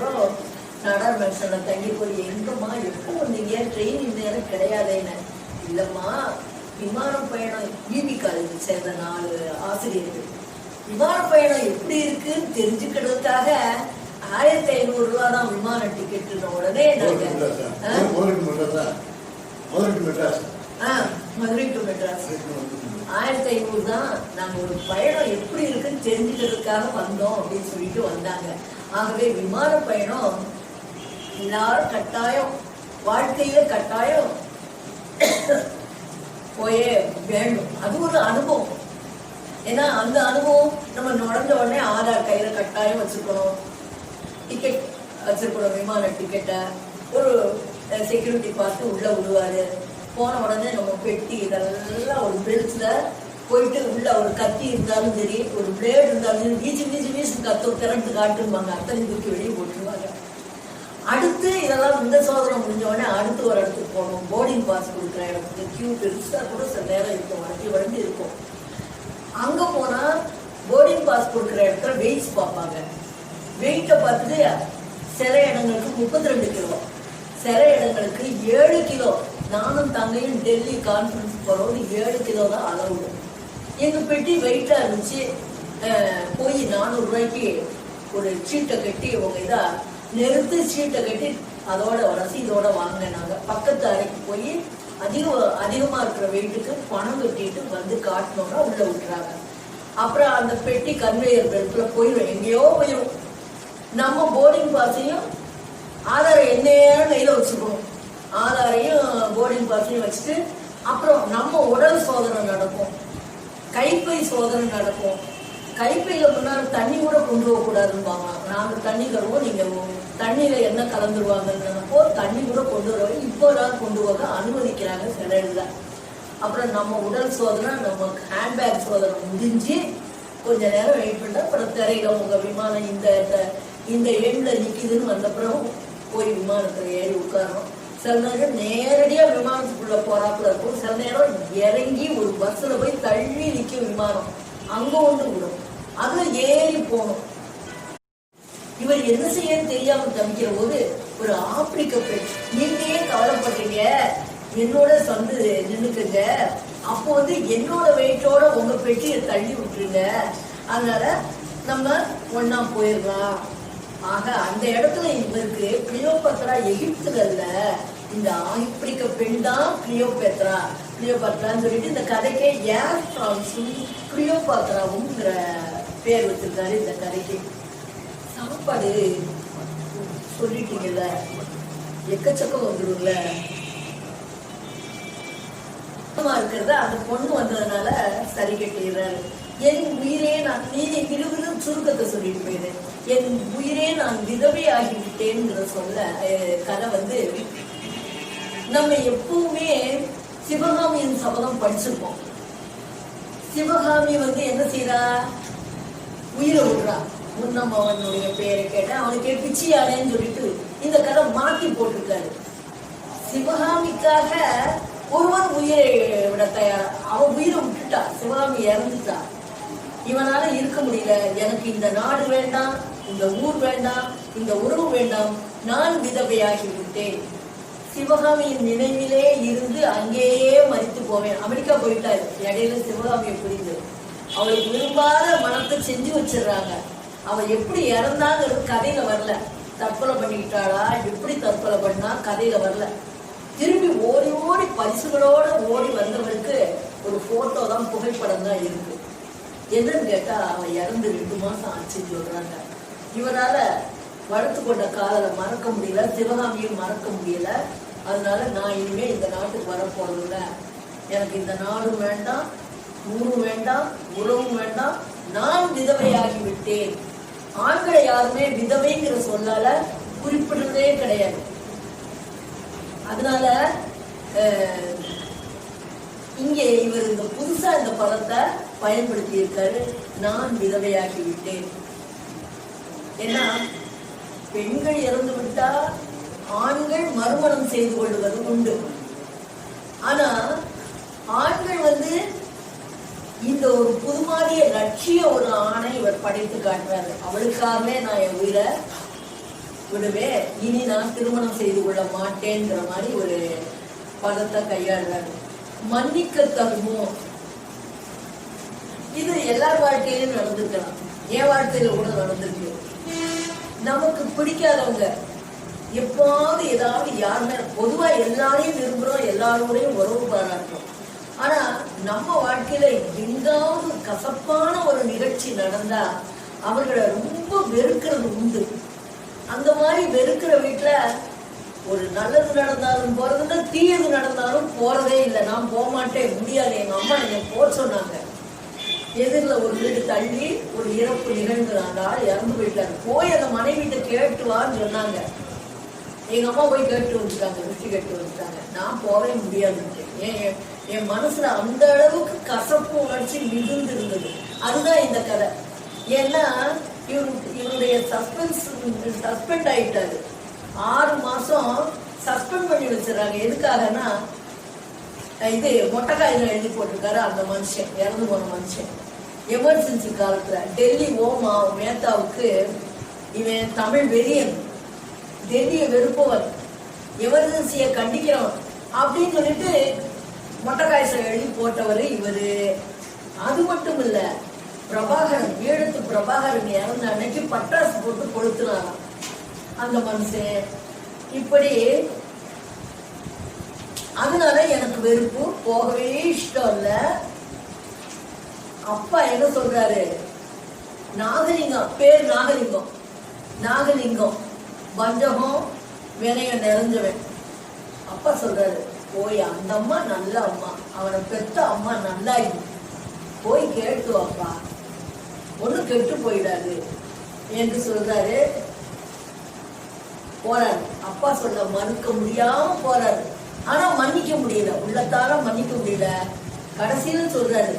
நடர் மென்ஷன்ல தங்கி போய், எங்கம்மா எப்போ வந்தீங்க, ட்ரெயின் நேரம் கிடையாதேன்னு. இல்லம்மா, விமான பயணம், பிபி காலேஜ் சேர்ந்த 4 ஆசிரியர்கள் விமான பயணம் எப்படி இருக்குன்னு தெரிஞ்சுக்கிறதுக்காக 1500 ரூபா தான் விமான டிக்கெட். உடனே நாங்க மதுரை டு மெட்ராஸ் 1500 தான். நாங்க ஒரு பயணம் எப்படி இருக்குன்னு தெரிஞ்சுக்கிறதுக்காக வந்தோம் அப்படின்னு சொல்லிட்டு வந்தாங்க. ஆகவே விமான பயணம் எல்லாரும் கட்டாயம், வாழ்க்கையில கட்டாயம் போயே வேணும். அது ஒரு அனுபவம். ஏன்னா அந்த அனுபவம் நம்ம நுழைஞ்ச உடனே ஆதார் கையில கட்டாயம் வச்சுக்கணும், டிக்கெட் வச்சிருக்கிற விமான டிக்கெட்டை ஒரு செக்யூரிட்டி பார்த்து உள்ள விடுவாரு. போன உடனே நம்ம பெட்டி இதெல்லாம் ஒரு பெல்ட்ல போயிட்டு உள்ள ஒரு கத்தி இருந்தாலும் சரி, ஒரு பிளேடு இருந்தாலும் சரி, வீச்சு வீச்சு வீச்சு திறந்து காட்டுவாங்க. அத்தனை தூக்கி வெளியே போட்டுருவாங்க. அடுத்து இதெல்லாம் இந்த சோதனை முடிஞ்ச உடனே அடுத்து ஒரு இடத்துக்கு போகணும். போர்டிங் பாஸ் கொடுக்குற இடத்துக்கு கியூ பெருசா கூட சில நேரம் இருக்கும், வரைஞ்சி இருக்கும். அங்க போனா போர்டிங் பாஸ் கொடுக்குற இடத்துல வெயிட்ஸ் பார்ப்பாங்க. வெயிட்டை பார்த்துட்டு சில இடங்களுக்கு 32 கிலோ, சில இடங்களுக்கு 7 கிலோ. நானும் தங்கையும் டெல்லி கான்ஃபரன்ஸ் போறோம், 7 கிலோ தான் அளவு. எங்க பெட்டி வெயிட்டா இருந்துச்சு. போய் 400 ரூபாய்க்கு ஒரு சீட்டை கட்டி உங்க இதா நிறுத்து சீட்டை கட்டி அதோட ரசீதோட வாங்கினாங்க. பக்கத்து அறைக்கு போய் அதிகமா இருக்கிற வெயிட்டுக்கு பணம் கட்டிட்டு வந்து காட்டணும்னா உள்ள விட்டுறாங்க. அப்புறம் அந்த பெட்டி கன்வேயர் பெல்ட்ல போயிடும், எங்கேயோ போயிடும். நம்ம போர்டிங் பாஸையும் ஆதாரம் எந்நேரம் கையில வச்சுக்கணும். ஆதாரையும் போர்டிங் பாஸையும் வச்சுட்டு அப்புறம் நம்ம உடல் சோதனை நடக்கும், கைப்பை சோதனை நடக்கும். கைப்பையில முன்னாடி தண்ணி கூட கொண்டு போக கூடாதுன்னு நாங்க தண்ணி கருவோம், நீங்க தண்ணியில என்ன கலந்துருவாங்கன்னு தண்ணி கூட கொண்டு வருவாங்க. இப்போதான் கொண்டு போக அனுமதிக்கிறாங்க சில இடத்துல. அப்புறம் நம்ம உடல் சோதனை, நம்ம ஹேண்ட்பேக் சோதனை முடிஞ்சு கொஞ்ச நேரம் வெயிட் பண்ணா அப்புறம் திரையில உங்க விமானம் இந்த எண்ட்ல நிக்குதுன்னு வந்த பிறகு போய் விமானத்துல ஏறி உட்காரணும். சில நேரம் நேரடியா விமானத்துக்குள்ள போறாப்புல இருக்கும், சில நேரம் இறங்கி ஒரு பஸ்ல போய் தள்ளி நிற்கும் விமானம், அங்க ஒன்று விடும், அதுல ஏறி போகணும். இவர் என்ன செய்ய தெரியாம தவிக்கிற போது ஒரு ஆப்பிரிக்க பெண், நீங்க ஏன் கவலைப்பட்டீங்க, என்னோட வந்து நின்னுக்குங்க, அப்போ என்னோட வெயிட்டோட உங்க பெட்டியை தள்ளி விட்டுருங்க, அதனால நம்ம ஒன்னா போயிடலாம். ஆக அந்த இடத்துல இவருக்கு கிளியோபாத்ரா எகிப்துல இல்ல, இந்த ஆப்பிரிக்க பெண் தான் கிளியோபாத்ரான்னு சொல்லிட்டு இந்த கதைக்கே ஏர் பிரான்ஸும் கிளியோபாத்ராவும் பேர் வச்சிருக்காரு இந்த கதைக்கு. சாப்பாடு சொல்லிட்டீங்கல்ல, எக்கச்சக்கம் வந்துடும்ல இருக்கிறத அந்த பொண்ணு வந்ததுனால சரி கட்டிடுறாரு. என் உயிரே நான் நீதி விழுவிலும் சுருக்கத்தை சொல்லிட்டு போயிடு, என் உயிரே நான் விதவை ஆகிவிட்டேன்னு சொல்ல கதை நம்ம எப்பவுமே சிவகாமியின் சபதம் படிச்சிருப்போம். சிவகாமி என்ன செய்யறா, உயிரை விடுறா. முன்னம்மவனுடைய பேரை கேட்ட அவனுக்கு பிச்சியானேன்னு சொல்லிட்டு இந்த கதை மாத்தி போட்டிருக்காரு. சிவகாமிக்காக ஒருவன் உயிரை விட தயார், அவன் உயிரை விட்டுட்டா, சிவகாமி இறந்துட்டா. இவனால இருக்க முடியல, எனக்கு இந்த நாடு வேண்டாம், இந்த ஊர் வேண்டாம், இந்த உறவு வேண்டாம், நான் விதவையாகி விட்டேன். சிவகாமியின் நினைவிலே இருந்து அங்கேயே மறித்து போவேன். அமெரிக்கா போயிட்டாரு, இடையில சிவகாமியை புரிந்து அவளுக்கு விரும்பாத மனத்தை செஞ்சு வச்சிடுறாங்க. அவ எப்படி இறந்தாங்கிறது கதையில வரல. தற்கொலை பண்ணிக்கிட்டாளா, எப்படி தற்கொலை பண்ணா கதையில வரல. திரும்பி ஓடி ஓடி பரிசுகளோட ஓடி வந்தவருக்கு ஒரு போட்டோ தான், புகைப்படம் தான் இருக்கு. என்னன்னு கேட்டா அவன் இறந்து 2 மாசம் ஆச்சுன்னு சொல்றாங்க. இவரால வளர்த்து கொண்ட காதலை மறக்க முடியல, சிவகாமியும் மறக்க முடியல. அதனால நான் இனிமே இந்த நாட்டுக்கு வரப்போறதில்ல, எனக்கு இந்த நாடும் வேண்டாம், ஊரும் வேண்டாம், உறவும் வேண்டாம், நான் விதவையாகி விட்டேன். ஆண்களை யாருமே விதவைங்கிற சொல்லால குறிப்பிடுறதே கிடையாது. அதனால இங்கே இவர் இந்த புதுசா இந்த பதத்தை பயன்படுத்தி இருக்காரு, நான் விதவையாகி விட்டேன். ஏன்னா பெண்கள் இறந்து விட்டா ஆண்கள் மறுமணம் செய்து கொள்வது உண்டு. ஆனா ஆண்கள் இந்த ஒரு புதுமாதிய லட்சிய ஒரு ஆணை இவர் படைத்து காட்டுறாரு. அவளுக்காகவே நான் என் உயிரை விடுவேன், இனி நான் திருமணம் செய்து கொள்ள மாட்டேங்கிற மாதிரி ஒரு பதத்தை கையாடுறாரு. மன்னிக்க தகுமோ, இது எல்லார் வாழ்க்கையிலும் நடந்திருக்கலாம், என் வாழ்க்கையில கூட நடந்திருக்கு. நமக்கு பிடிக்காதவங்க எப்பாவது ஏதாவது யாருமே, பொதுவா எல்லாரையும் விரும்புறோம், எல்லாரோடையும் உறவு பாராட்டுறோம். ஆனா நம்ம வாழ்க்கையில எங்காவது கசப்பான ஒரு நிகழ்ச்சி நடந்தா அவர்களை ரொம்ப வெறுக்கிறது உண்டு. அந்த மாதிரி வெறுக்கிற வீட்டுல ஒரு நல்லது நடந்தாலும் போறதுன்னா, தீயது நடந்தாலும் போறதே இல்லை. நான் போக மாட்டேன், முடியாது, எங்க அம்மா என்னை போக சொன்னாங்க. எதிரில் ஒரு வீடு தள்ளி ஒரு இறப்பு நிகழ்ந்ததாண்டா, இறந்து போயிட்டாரு. போய் அந்த மனைவிட்ட கேட்டு வான்னு சொன்னாங்க. எங்க அம்மா போய் கேட்டு வந்துட்டாங்க, லிஸ்ட் கேட்டு வந்துட்டாங்க. நான் போகவே முடியாதுன்ட்டு. என் மனசுல அந்த அளவுக்கு கசப்பு உணர்ச்சி மிகுந்து இருந்தது. அதுதான் இந்த கதை. ஏன்னா இவருடைய சஸ்பெண்ட் ஆயிட்டாரு. 6 மாசம் சஸ்பெண்ட் பண்ணி வச்சிடறாங்க. எதுக்காகனா இது மொட்டைக்காயில எழுதி போட்டிருக்காரு அந்த மனுஷன், இறந்து போன மனுஷன். எமர்ஜென்சி காலத்துல டெல்லி ஓமா மேத்தாவுக்கு இவன் தமிழ் வெறியன், டெல்லியை வெறுப்பவன், எமர்ஜென்சியை கண்டிக்கிறவன் அப்படின்னு சொல்லிட்டு மொட்டைக்காய்ச்சல் எழுதி போட்டவர் இவரு. அது மட்டும் இல்ல, பிரபாகரன், ஈழத்து பிரபாகரன் இறந்த அன்னைக்கு பட்டாசு போட்டு கொளுத்துனாராம் அந்த மனுஷன். இப்படி அதனால எனக்கு வெறுப்பு, போகவே இஷ்டம் இல்ல. அப்பா என்ன சொல்றாரு, நாகலிங்கம், பேர் நாகலிங்கம், நாகலிங்கம் வஞ்சகம் வினயம் நிறைஞ்சவன். அப்பா சொல்றாரு, போய் அந்த அம்மா நல்ல அம்மா, அவனை பெத்த அம்மா நல்லா போய் கேட்டு அப்பா, ஒண்ணு கெட்டு போயிடாது என்று சொல்றாரு. போறாரு. அப்பா சொல்ல மறுக்க முடியாம போறாரு. ஆனா மன்னிக்க முடியல, உள்ளத்தால மன்னிக்க முடியல. கடைசியில சொல்றாரு,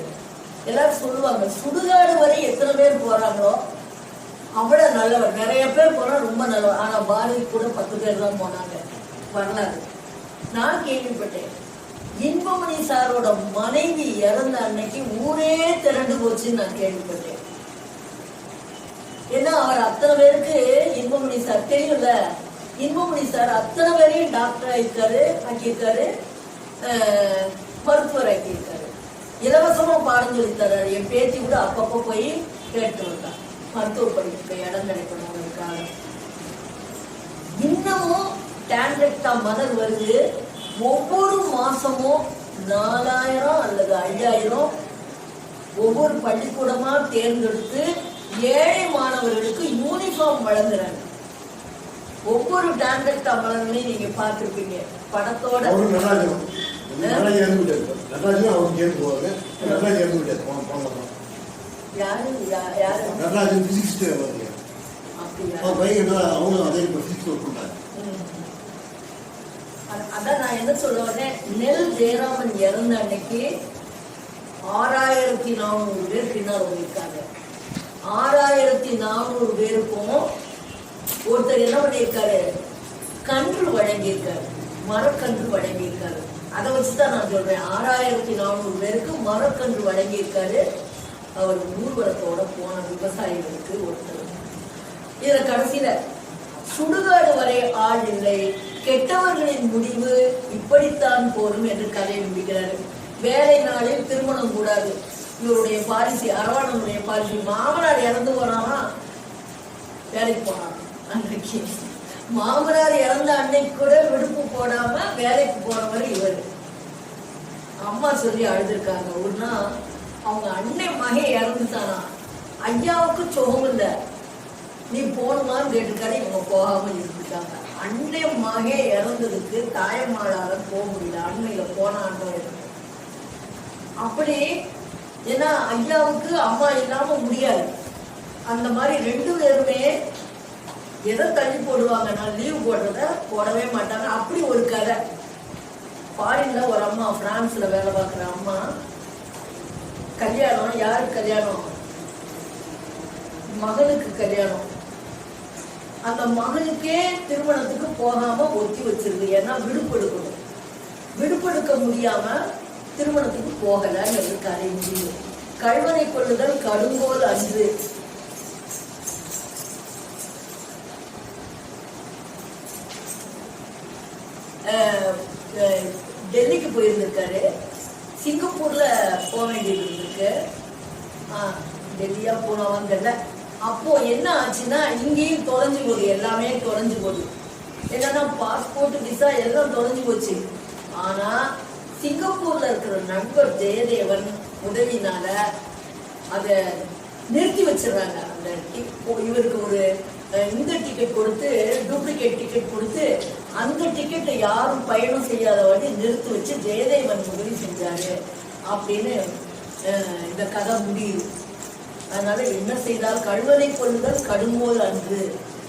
எல்லாரும் சொல்லுவாங்க சுடுகாடு வரை எத்தனை பேர் போறாங்களோ அவ்வளவு நல்லவர். நிறைய பேர் போனா ரொம்ப நல்லவர். ஆனா பாரதி கூட 10 பேர் தான் போனாங்க. வரலாறு நான் கேள்விப்பட்டேன். இன்பமணி சாரோட மனைவி இறந்த அன்னைக்கு ஊரே திரண்டு போச்சுன்னு நான் கேள்விப்பட்டேன். ஏன்னா அவர் அத்தனை பேருக்கு, இன்பமணி சார் தெரியும்ல, இன்பமணி சார் அத்தனை பேரையும் டாக்டர் ஆக்கியிருக்காரு, மருத்துவர் ஆக்கியிருக்காரு. இலவசமா பாடம் சொல்லி தர்றாரு. என் பேத்தி கூட அப்பப்போ போய் கேட்டு வந்தார், மருத்துவ படிப்புக்கு இடம் கிடைக்கணுங்கிறதுக்காக. இன்னமும் டான்ரெக்டா மலர் வருது. ஒவ்வொரு மாசமும் 4000 அல்லது 5000 ஒவ்வொரு பள்ளிக்கூடமா தேர்ந்தெடுத்து ஏழை மாணவர்களுக்கு யூனிஃபார்ம் வழங்குறாங்க. ஒவ்வொரு டான்ரெக்டா மலர்களையும் நீங்க பார்த்திருப்பீங்க படத்தோட. அதான் நான் என்ன சொல்லுவேன், நெல் ஜெயராமன் இறந்த அன்னைக்கு 6400 பேர் பின்னால் இருக்காங்க. 6400 பேருக்கும் ஒருத்தர் என்ன பண்ணியிருக்காரு, கன்று வழங்கியிருக்காரு, மரக்கன்று வழங்கியிருக்காரு. அதை வச்சுதான் நான் சொல்றேன், 6400 பேருக்கு மரக்கன்று வழங்கியிருக்காரு. அவர் ஊர்வலத்தோட போன விவசாயிகளுக்கு ஒருத்தர். இதுல கடைசியில சுடுகாடு வரை ஆள் இல்லை, கெட்டவர்களின் முடிவு இப்படித்தான் போரும் என்று கதையை முடிக்கிறாரு. வேலை நாளில் திருமணம் கூடாது, இவருடைய பாலிசி, அரவாணனுடைய பாலிசி. மாமனார் இறந்து போனாமா வேலைக்கு போனான். அன்றைக்கு மாமனார் இறந்த அன்னைக்கு கூட விடுப்பு போடாம வேலைக்கு போனவர் இவர். அம்மா சொல்லி அழுதுருக்காங்க. ஒரு நாள் அவங்க அண்ணன் மகன் இறந்துட்டானா, ஐயாவுக்கு சுகம் இல்ல, நீ போகணுமான்னு கேட்டுக்காரு. இவங்க போகாம இருந்துட்டாங்க. அண்ணன் மகன் இறந்ததுக்கு தாயம்மாளால போக முடியல, அண்மையில போனான்னு. அப்படி ஏன்னா ஐயாவுக்கு அம்மா இல்லாம முடியாது. அந்த மாதிரி 2 பேருமே எதை தள்ளி போடுவாங்கன்னா லீவ் போடுறத போடவே மாட்டாங்க. அப்படி ஒரு கதை. ஃபாரின்ல ஒரு அம்மா, பிரான்ஸ்ல வேலை பார்க்குற அம்மா, கல்யாணம், யாருக்கு கல்யாணம், மகனுக்கு கல்யாணம். அந்த மகனுக்கே திருமணத்துக்கு போகாம ஒத்தி வச்சிருக்கு. ஏன்னா விடுப்பெடுக்கணும், விடுப்பெடுக்க முடியாம திருமணத்துக்கு போகலன்னு கதை முடியும். கழ்வனை கொள்ளுதல் கடுங்கோல் அன்று. டெல்லிக்கு போயிருந்திருக்காரு, சிங்கப்பூர்ல போக வேண்டியது இருந்திருக்கு. டெல்லியா போனவான்னு தெரியல. அப்போ என்ன ஆச்சுன்னா, இங்கேயும் தொலைஞ்சு போகுது, எல்லாமே தொலைஞ்சு போகுது. என்னன்னா பாஸ்போர்ட், விசா எல்லாம் தொலைஞ்சு போச்சு. ஆனா சிங்கப்பூர்ல இருக்கிற நண்பர் ஜெயதேவன் உதவினால அதை நிறுத்தி வச்சிடறாங்க. அந்த இவருக்கு ஒரு இந்த டிக்கெட் கொடுத்து, டூப்ளிகேட் டிக்கெட் கொடுத்து, அந்த டிக்கெட்டை யாரும் பயணம் செய்யாத வழி நிறுத்தி வச்சு ஜெயதேவன் உதவி செஞ்சாரு அப்படின்னு இந்த கதை முடியுது. அதனால என்ன செய்தால் கழுவனை கொள்ளுதல் கடும்போல் அன்று.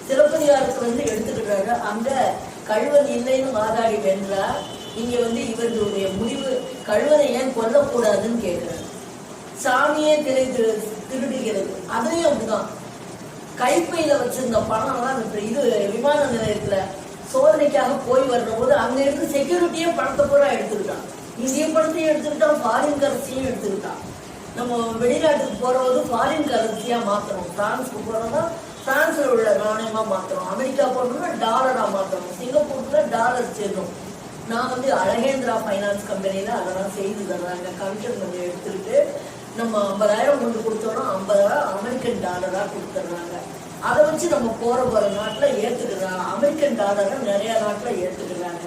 சிலப்பதிகாரத்துல எடுத்துக்கிட்டாரு. அங்க கழுவன் இல்லைன்னு வாதாடி வென்றார். இங்க இவர்களுடைய முடிவு கழுவனை ஏன் கொல்லக்கூடாதுன்னு கேட்கிறார். சாமியே திருடுகிறது. அதுலயும் அப்படிதான். கைப்பையில வச்சிருந்த பணம் எல்லாம் இது விமான நிலையத்துல சோதனைக்காக போய் வர்ற போது அங்க இருந்து செக்யூரிட்டியே பணத்தை பூரா எடுத்துக்கிட்டான். இந்திய பணத்தையும் எடுத்துக்கிட்டான், ஃபாரின் கரன்சியும் எடுத்துக்கிட்டான். நம்ம வெளிநாட்டுக்கு போறது ஃபாரின் கரன்சியா மாத்தணும். பிரான்ஸ்க்கு போறோம்னா பிரான்ஸ்ல உள்ள நாணயமா மாத்தணும். அமெரிக்கா போறோம்னா டாலரா மாத்தணும். சிங்கப்பூர்ல டாலர் சேரணும். நான் அழகேந்திரா பைனான்ஸ் கம்பெனியில அதெல்லாம் செய்து தர்றாங்க. கமிஷன் கொஞ்சம் எடுத்துக்கிட்டு நம்ம 50,000 கொண்டு கொடுத்தோம்னா 50,000 அமெரிக்கன் டாலரா கொடுத்துட்றாங்க. அதை வச்சு நம்ம போற நாட்டுல ஏத்துக்கிறாங்க. அமெரிக்கன் டாலரை நிறைய நாட்டுல ஏத்துக்கிறாங்க.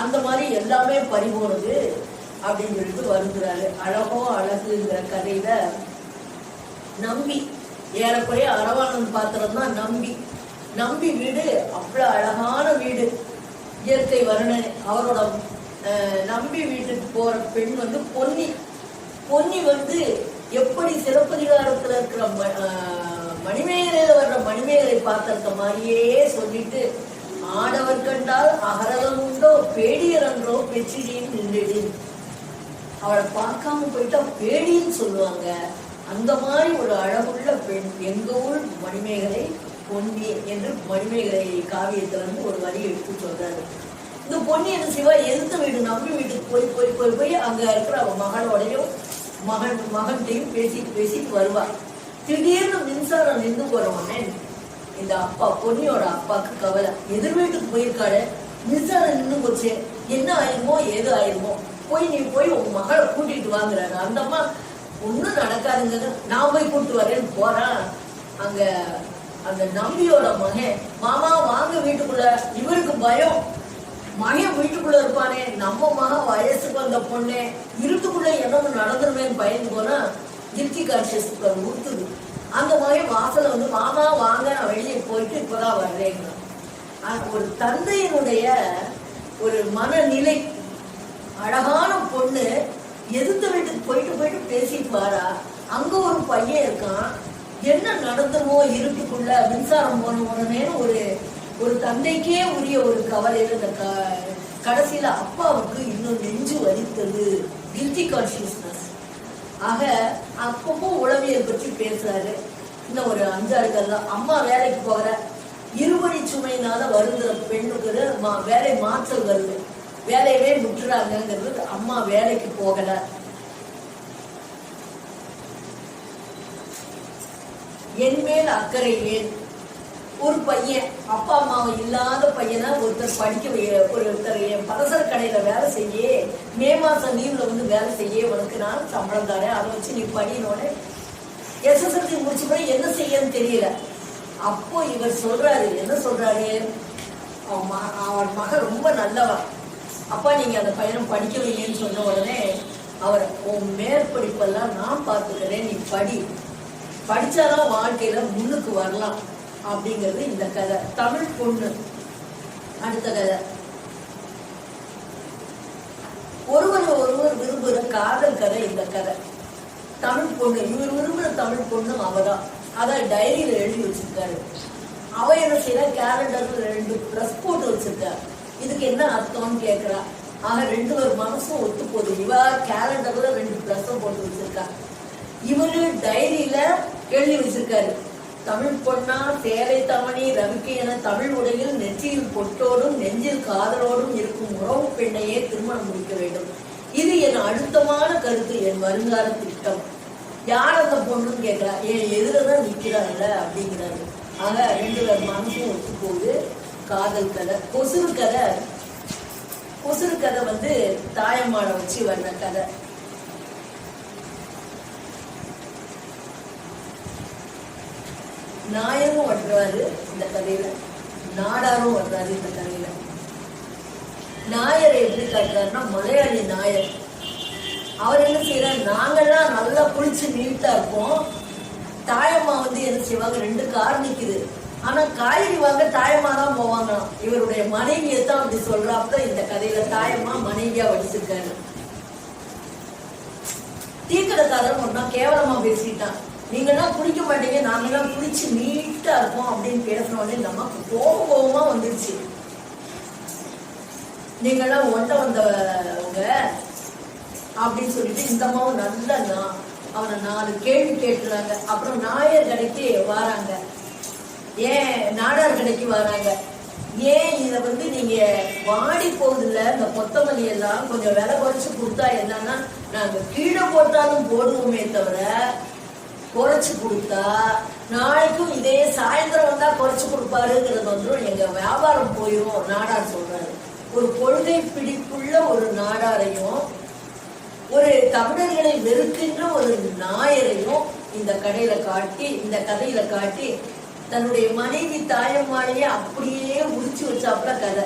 அந்த மாதிரி எல்லாமே பறிபோனது அப்படின்னு சொல்லிட்டு வருகிறாரு. அழகோ அழகுங்கிற கதையில நம்பி ஏறக்குறைய அரவாணன் பாத்திரம் தான் நம்பி வீடு அவ்வளவு அழகான வீடு, இயற்கை வர்ணனை. அவரோட நம்பி வீட்டுக்கு போற பெண் பொன்னி எப்படி சிலப்பதிகாரத்துல இருக்கிற மணிமேகலையில வர்ற மணிமேகலை பாத்திரத்த மாதிரியே சொல்லிட்டு ஆடவர் கண்டால் அகரகம் உண்டோ பேடியரன்றோ பெச்சிடின்னு நின்றுடு. அவளை பார்க்காம போயிட்டா பேடின்னு சொல்லுவாங்க. அந்த மாதிரி ஒரு அழகுள்ள பெண் எங்க ஊர் மணிமேகலை பொன்னி என்று மணிமேகலை காவியத்துல ஒரு வரி எடுத்து சொல்றாரு. இந்த பொன்னி என்ன சிவா எதிர்த்த வீடு நம்பி வீட்டுக்கு போய் போய் போய் போய் அங்க இருக்கிற அவ மகளோடையும் மகன்கிட்டையும் பேசிட்டு வருவா. திடீர்னு மின்சாரம் நின்று போறவனே இந்த அப்பா பொன்னியோட அப்பாக்கு கவலை. எதிர் வீட்டுக்கு போயிருக்காரு, மின்சாரம் நின்று போச்சு, என்ன ஆயிருமோ ஏது ஆயிருமோ, நீ போய் உங்க மகளை கூட்டிட்டு வாங்குறாரு. அந்த அம்மா ஒன்னும் நடக்காதுங்க, நான் போய் கூட்டு வரேன்னு போறான். அங்க அந்த நம்பியோட மகன் மாமா வாங்க வீட்டுக்குள்ள. இவருக்கு பயம், மகன் வீட்டுக்குள்ள இருப்பானே, நம்ம மகன் வயசுக்கு வந்த பொண்ணே இருட்டுக்குள்ள என்ன நடந்துருவேன்னு பயந்து போனா கில்டி கான்சியஸ் ஊத்துது. அந்த மகன் வாசல மாமா வாங்க நான் வெளியே போயிட்டு இப்பதான் வர்றேங்க. ஒரு தந்தையினுடைய ஒரு மனநிலை. அழகான பொண்ணு எதிர்த்த வீட்டுக்கு போயிட்டு போயிட்டு பேசிட்டு வாரா. அங்க ஒரு பையன் இருக்கான், என்ன நடந்துமோ இருட்டுக்குள்ள மின்சாரம் போன உடனே ஒரு தந்தைக்கே உரிய ஒரு கவலையில இந்த கடைசியில அப்பாவுக்கு இன்னும் நெஞ்சு வலித்தது, கில்டி கான்சியஸ்னஸ். ஆக அப்பப்போ உளவியல் பற்றி பேசுறாரு. இன்னும் ஒரு 5-6 கதை. அம்மா வேலைக்கு போகிற, இருவழி சுமையினால வருகிற பெண்ணுக்கு வேலை மாற்றல் வருது, வேலையவே விட்டுறாங்கிறது. அம்மா வேலைக்கு போகல. என் மேல் அக்கறை ஏன். ஒரு பையன் அப்பா அம்மா இல்லாத பையனை ஒருத்தர் படிக்க ஒருத்தர் பலசர கடையில வேலை செய்ய, மே மாசம் லீவ்ல வேலை செய்ய, உனக்கு நான் சம்பளம் தரேன், அதை வச்சு நீ படினோட SSLC முடிச்ச பிறகு என்ன செய்யன்னு தெரியல. அப்போ இவர் சொல்றாரு, என்ன சொல்றாரு, அவன் மகன் ரொம்ப நல்லவன், அப்பா நீங்க அந்த பையனை படிக்க வைங்கன்னு சொன்ன உடனே அவர் உன் மேற்படிப்பெல்லாம் நான் பார்த்துக்கிறேன், நீ படிச்சாதான் வாழ்க்கையில முன்னுக்கு வரலாம் அப்படிங்கிறது இந்த கதை. தமிழ் பொண்ணு. அடுத்த கதை, ஒருவர் விரும்புகிற காதல் கதை இந்த கதை. தமிழ் பொண்ணு, இவர் விரும்புகிற தமிழ் பொண்ணு அவதான். அதான் டைரியில எழுதி வச்சிருக்காரு. அவ என்ன செய்யற, கேலண்டர்ல 2 ப்ளஸ் போட்டு வச்சிருக்காரு. இதுக்கு என்ன அர்த்தம்னு கேட்கிறா. ஆக 2 பேர் மனசும் ஒத்து போகுது. இவ கேலண்டர்ல 2 ப்ளஸ் போட்டு வச்சிருக்கா, இவரு டைரியில எழுதி வச்சிருக்காரு. தமிழ் பொண்ணா சேலை தமணி ரவிக்கு என தமிழ் உடையில் நெற்றியில் பொட்டோடும் நெஞ்சில் காதலோடும் இருக்கும் உறவு பெண்ணையே திருமணம் முடிக்க வேண்டும். இது என் அழுத்தமான கருத்து, என் வருங்கால திட்டம். யார் அந்த பொண்ணுன்னு கேட்கிறா. என் எதிரதான் நிக்கிறாங்கல்ல அப்படிங்கிறாரு. ஆக 2 பேர் மனசும் ஒத்து போகுது. காதல் கதை. கொசுறு கதை தாயம்மாட வச்சு வர்ற கதை. நாயரும் வர்றாரு இந்த கதையில, நாடாரும் வர்றாரு இந்த கதையில. நாயரை எப்படி காட்டுறாருன்னா, மலையாளி நாயர். அவர் என்ன செய்யறாரு, நாங்கெல்லாம் நல்லா குளிச்சு நீட்டா இருப்போம், தாயம்மா என்ன செய்வாங்க, 2 கார் நிக்குது, ஆனா காய்கறி வாங்க தாயம்மா தான் போவாங்களாம். இவருடைய மனைவியை தான் அப்படி சொல்றாப்ப இந்த கதையில தாயம்மா மனைவியா வச்சிருக்காரு. டீக்கடைக்காரன் ஒன்னா கேவலமா பேசிட்டான். நீங்கெல்லாம் குடிக்க மாட்டீங்க, நாங்கெல்லாம் குடிச்சு நீட்டா இருப்போம் அப்படின்னு பேசினோடனே நமக்கு கோபமா வந்துருச்சு. நீங்கெல்லாம் ஒண்ட வந்தவங்க அப்படின்னு சொல்லிட்டு இந்த அம்மாவும் நல்லா அவனை 4 கேள்வி கேட்டுறாங்க. அப்புறம் நாயர் கடைக்கு வராங்க, ஏன் நாடார் கடைக்கு வராங்க, ஏன் இதை நீங்க வாடி போகுதுல இந்த கொத்தமல்லி எல்லாம் கொஞ்சம் விலை குறைச்சு கொடுத்தா என்னன்னா நாங்க கீழே போட்டாலும் போடுவோமே தவிர குறைச்சு கொடுத்தா நாளைக்கும் இதே சாயந்தரம் வந்தா குறைச்சு கொடுப்பாருங்கிறது எங்க வியாபாரம் போயிடும் நாடார் சொல்றாரு. ஒரு கொள்கை பிடிப்புள்ள ஒரு நாடாரையும் ஒரு தமிழர்களை வெறுக்கின்ற ஒரு நாயரையும் இந்த கதையில காட்டி தன்னுடைய மனைவி தாயம்மாளையே அப்படியே உரிச்சு வச்சாப்புல கதை.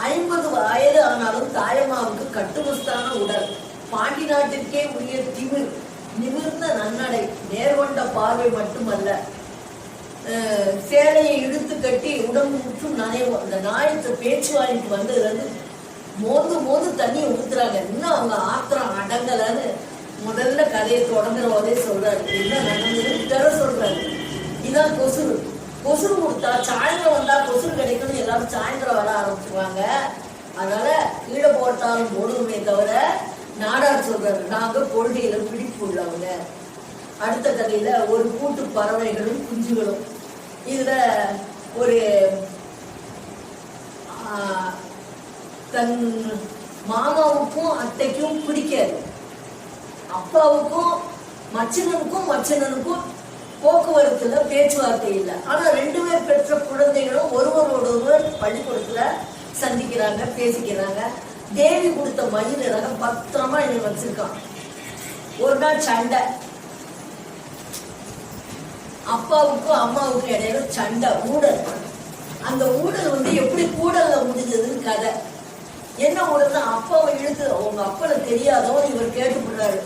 50 வயது ஆனாலும் தாயம்மாவுக்கு கட்டுமஸ்தான உடல், பாண்டி நாட்டிற்கே உரிய நிமிர்ந்த நன்னடை, நேர்கொண்ட பார்வை மட்டுமல்ல, சேலையை இழுத்து கட்டி உடம்பு முற்றும் நனைவும். அந்த நாயத்தை பேச்சு வாங்கிட்டு வந்ததுல இருந்து மோந்து தண்ணியை ஊத்துறாங்க. இன்னும் அவங்க ஆத்திரம் அடங்கலன்னு முதல்ல கதையை தொடங்குற போதே சொல்றாரு. என்ன நடந்ததுன்னு தெர சொல்றாரு. இதான் கொசுறு கொடுத்தா சாயந்தரம் வந்தா கொசுறு கிடைக்கும்னு எல்லாரும் சாயந்தரம் வர ஆரம்பிச்சுவாங்க. அதனால கீழே போட்டாலும் போடுவோமே தவிர நாடார் சொல்றாரு நாங்க கொள்கையில பிடிப்பு உள்ளவங்க. அடுத்த கதையில ஒரு கூட்டு பறவைகளும் குஞ்சுகளும். இதுல ஒரு தன் மாமாவுக்கும் அத்தைக்கும் பிடிக்காது, அப்பாவுக்கும் மச்சனனுக்கும் போக்குவரத்துல பேச்சுவார்த்தை இல்லை. ஆனா 2 பேர் பெற்ற குழந்தைகளும் ஒருவரோடு பள்ளிக்கூடத்துல சந்திக்கிறாங்க, பேசிக்கிறாங்க. தேவி கொடுத்த மயில் ரகம் பத்திரமா என்னை வச்சிருக்கான். ஒரு நாள் சண்டை, அப்பாவுக்கும் அம்மாவுக்கும் இடையில சண்டை, ஊடல். அந்த ஊடல் எப்படி கூடல்ல முடிஞ்சதுன்னு கதை. என்ன ஊடல்னா அப்பாவை இழுத்து உங்க அப்பாவை தெரியாதோ இவர் கேட்டுப்படுறாரு.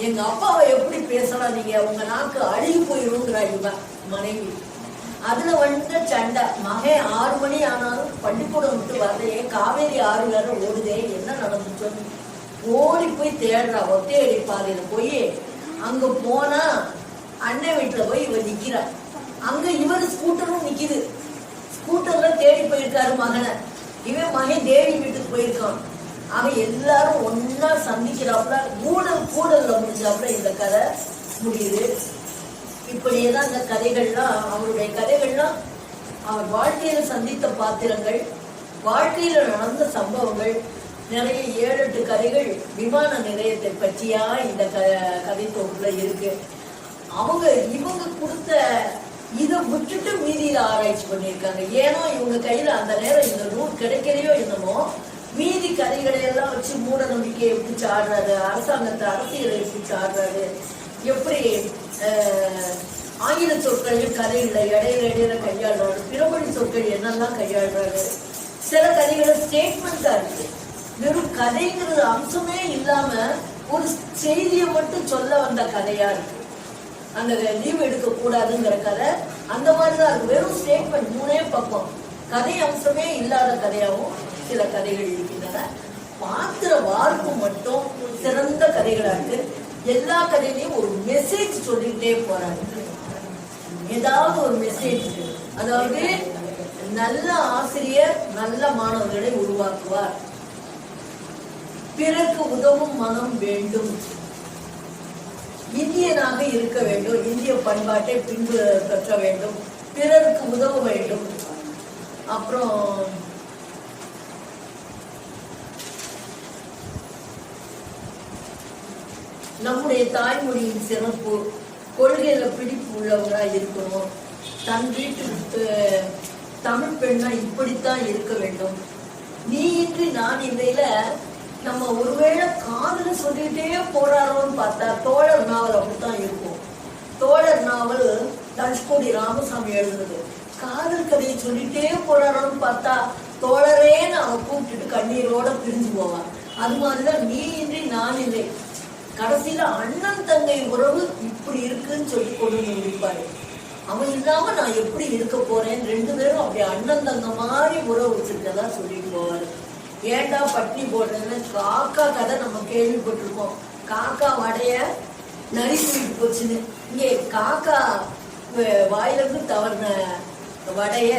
எங்க அப்பாவை எப்படி பேசலாம் நீங்க, உங்க நாக்கு அழுகி போயிருங்கிறார் இவன் மனைவி. அதுல சண்டை. மகன் 6 மணி ஆனாலும் பள்ளிக்கூடம் விட்டு வரலையே, காவேரி ஆறு வேற ஓடுதே, என்ன நடந்துச்சோன்னு ஓடி போய் தேடுறா. ஒத்தையடி பாதையில போய் அங்க போனா அண்ணன் வீட்டுல போய் இவன் நிக்கிறா. அங்க இவர் ஸ்கூட்டரும் நிக்குது. ஸ்கூட்டர்ல தேடி போயிருக்காரு மகனை. இவன் மகன் தேவி வீட்டுக்கு போயிருக்கான். அவன் எல்லாரும் ஒன்னா சந்திக்கிறாப்புல கூடல்ல முடிஞ்சாப்புல இந்த கதை முடியுது. இப்படியேதான் இந்த கதைகள்லாம், அவருடைய கதைகள்லாம் அவர் வாழ்க்கையில சந்தித்த பாத்திரங்கள், வாழ்க்கையில நடந்த சம்பவங்கள், நிறைய 7-8 கதைகள் விமான நிலையத்தை பற்றியா இந்த கதை தொகுப்புல இருக்கு. இவங்க கொடுத்த இதை விட்டுட்டு மீதியில ஆராய்ச்சி பண்ணியிருக்காங்க. ஏன்னா இவங்க கையில அந்த நேரம் இந்த நூல் கிடைக்கலையோ என்னமோ, மீதி கதைகளை எல்லாம் வச்சு மூட நம்பிக்கையை எப்படி சாடுறாரு, அரசாங்கத்தை அரசியலை எப்படி சாடுறாரு, எப்படி ஆங்கில சொற்களையும் கதைகளை இடையில கையாடுறாரு, பிறமொழி சொற்கள் என்னெல்லாம் கையாடுறாரு. சில கதைகளை ஸ்டேட்மெண்டா இருக்கு, வெறும் கதைங்கிறது அம்சமே இல்லாம ஒரு செய்தியை மட்டும் சொல்ல வந்த கதையா இருக்கு. அந்த லீவ் எடுக்க கூடாதுங்கிற கதை அந்த மாதிரிதான் இருக்கு. வெறும் ஸ்டேட்மெண்ட் 3 பக்கம், கதை அம்சமே இல்லாத கதையாகவும் சில கதைகள் இருக்கின்றன. பாத்திர வார்ப்பு மட்டும் சிறந்த கதைகளா இருக்கு. எல்லா கதையிலையும் ஒரு மெசேஜ் சொல்லிட்டே போறாங்க, ஏதாவது ஒரு மெசேஜ். அதாவது நல்ல ஆசிரியர் நல்ல மாணவர்களை உருவாக்குவார், பிறருக்கு உதவும் மனம் வேண்டும், இந்தியனாக இருக்க வேண்டும், இந்திய பண்பாட்டை பின்பற்ற வேண்டும், பிறருக்கு உதவ வேண்டும். அப்புறம் நம்முடைய தாய்மொழியின் சிறப்பு, கொள்கையில பிடிப்பு உள்ளவங்களா இருக்கணும், தன் வீட்டு தமிழ் பெண்ணா இப்படித்தான் இருக்க வேண்டும், நீ இன்றி நான் இல்லையில நம்ம ஒருவேளை காதல சொல்லிட்டே போறாரோன்னு பார்த்தா தோழர் நாவல் அப்படித்தான் இருக்கும். தோழர் நாவல் தனுஷ்கோடி ராமசாமி எழுதுனது. காதல் கதையை சொல்லிட்டே போறாரோன்னு பார்த்தா தோழரேன்னு அவன் கூப்பிட்டுட்டு கண்ணீரோட பிரிஞ்சு போவான். அது மாதிரிதான் நீ இன்றி நான் இல்லை. கடைசியில அண்ணன் தங்கை உறவு இப்படி இருக்குன்னு சொல்லி கொண்டு வந்து முடிப்பாரு. அவன் இல்லாம நான் எப்படி இருக்க போறேன், 2 பேரும் அப்படி அண்ணன் தங்க மாதிரி உறவு வச்சிருக்கதா சொல்லிட்டு போவாரு. ஏண்டா பட்டினி போடுறதுன்னு காக்கா கதை நம்ம கேள்விப்பட்டிருக்கோம். காக்கா வடைய நரி தூக்கிட்டு போச்சுன்னு. இங்கே காக்கா வாயிலிருந்து தவறின வடைய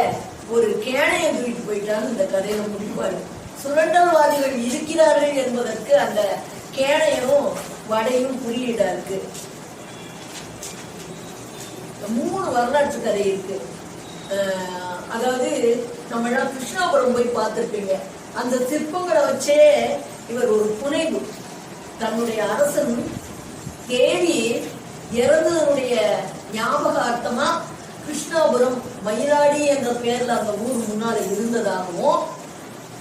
ஒரு கேணையை தூக்கிட்டு போயிட்டான்னு இந்த கதையில முடிப்பாரு. சுரண்டல்வாதிகள் இருக்கிறார்கள் என்பதற்கு அந்த கேணையும் வடையும் குறியீடா இருக்கு. 3 வரலாற்று கதை இருக்கு. அதாவது நம்ம எல்லாம் கிருஷ்ணாபுரம் போய் பார்த்திருப்பீங்க. அந்த சிற்பங்களை வச்சே இவர் ஒரு புனைவு, தன்னுடைய அரசன் தேவி இறந்ததனுடைய ஞாபகார்த்தமா கிருஷ்ணாபுரம் மயிலாடி என்ற பெயர்ல அந்த ஊர் முன்னால இருந்ததாகவும்,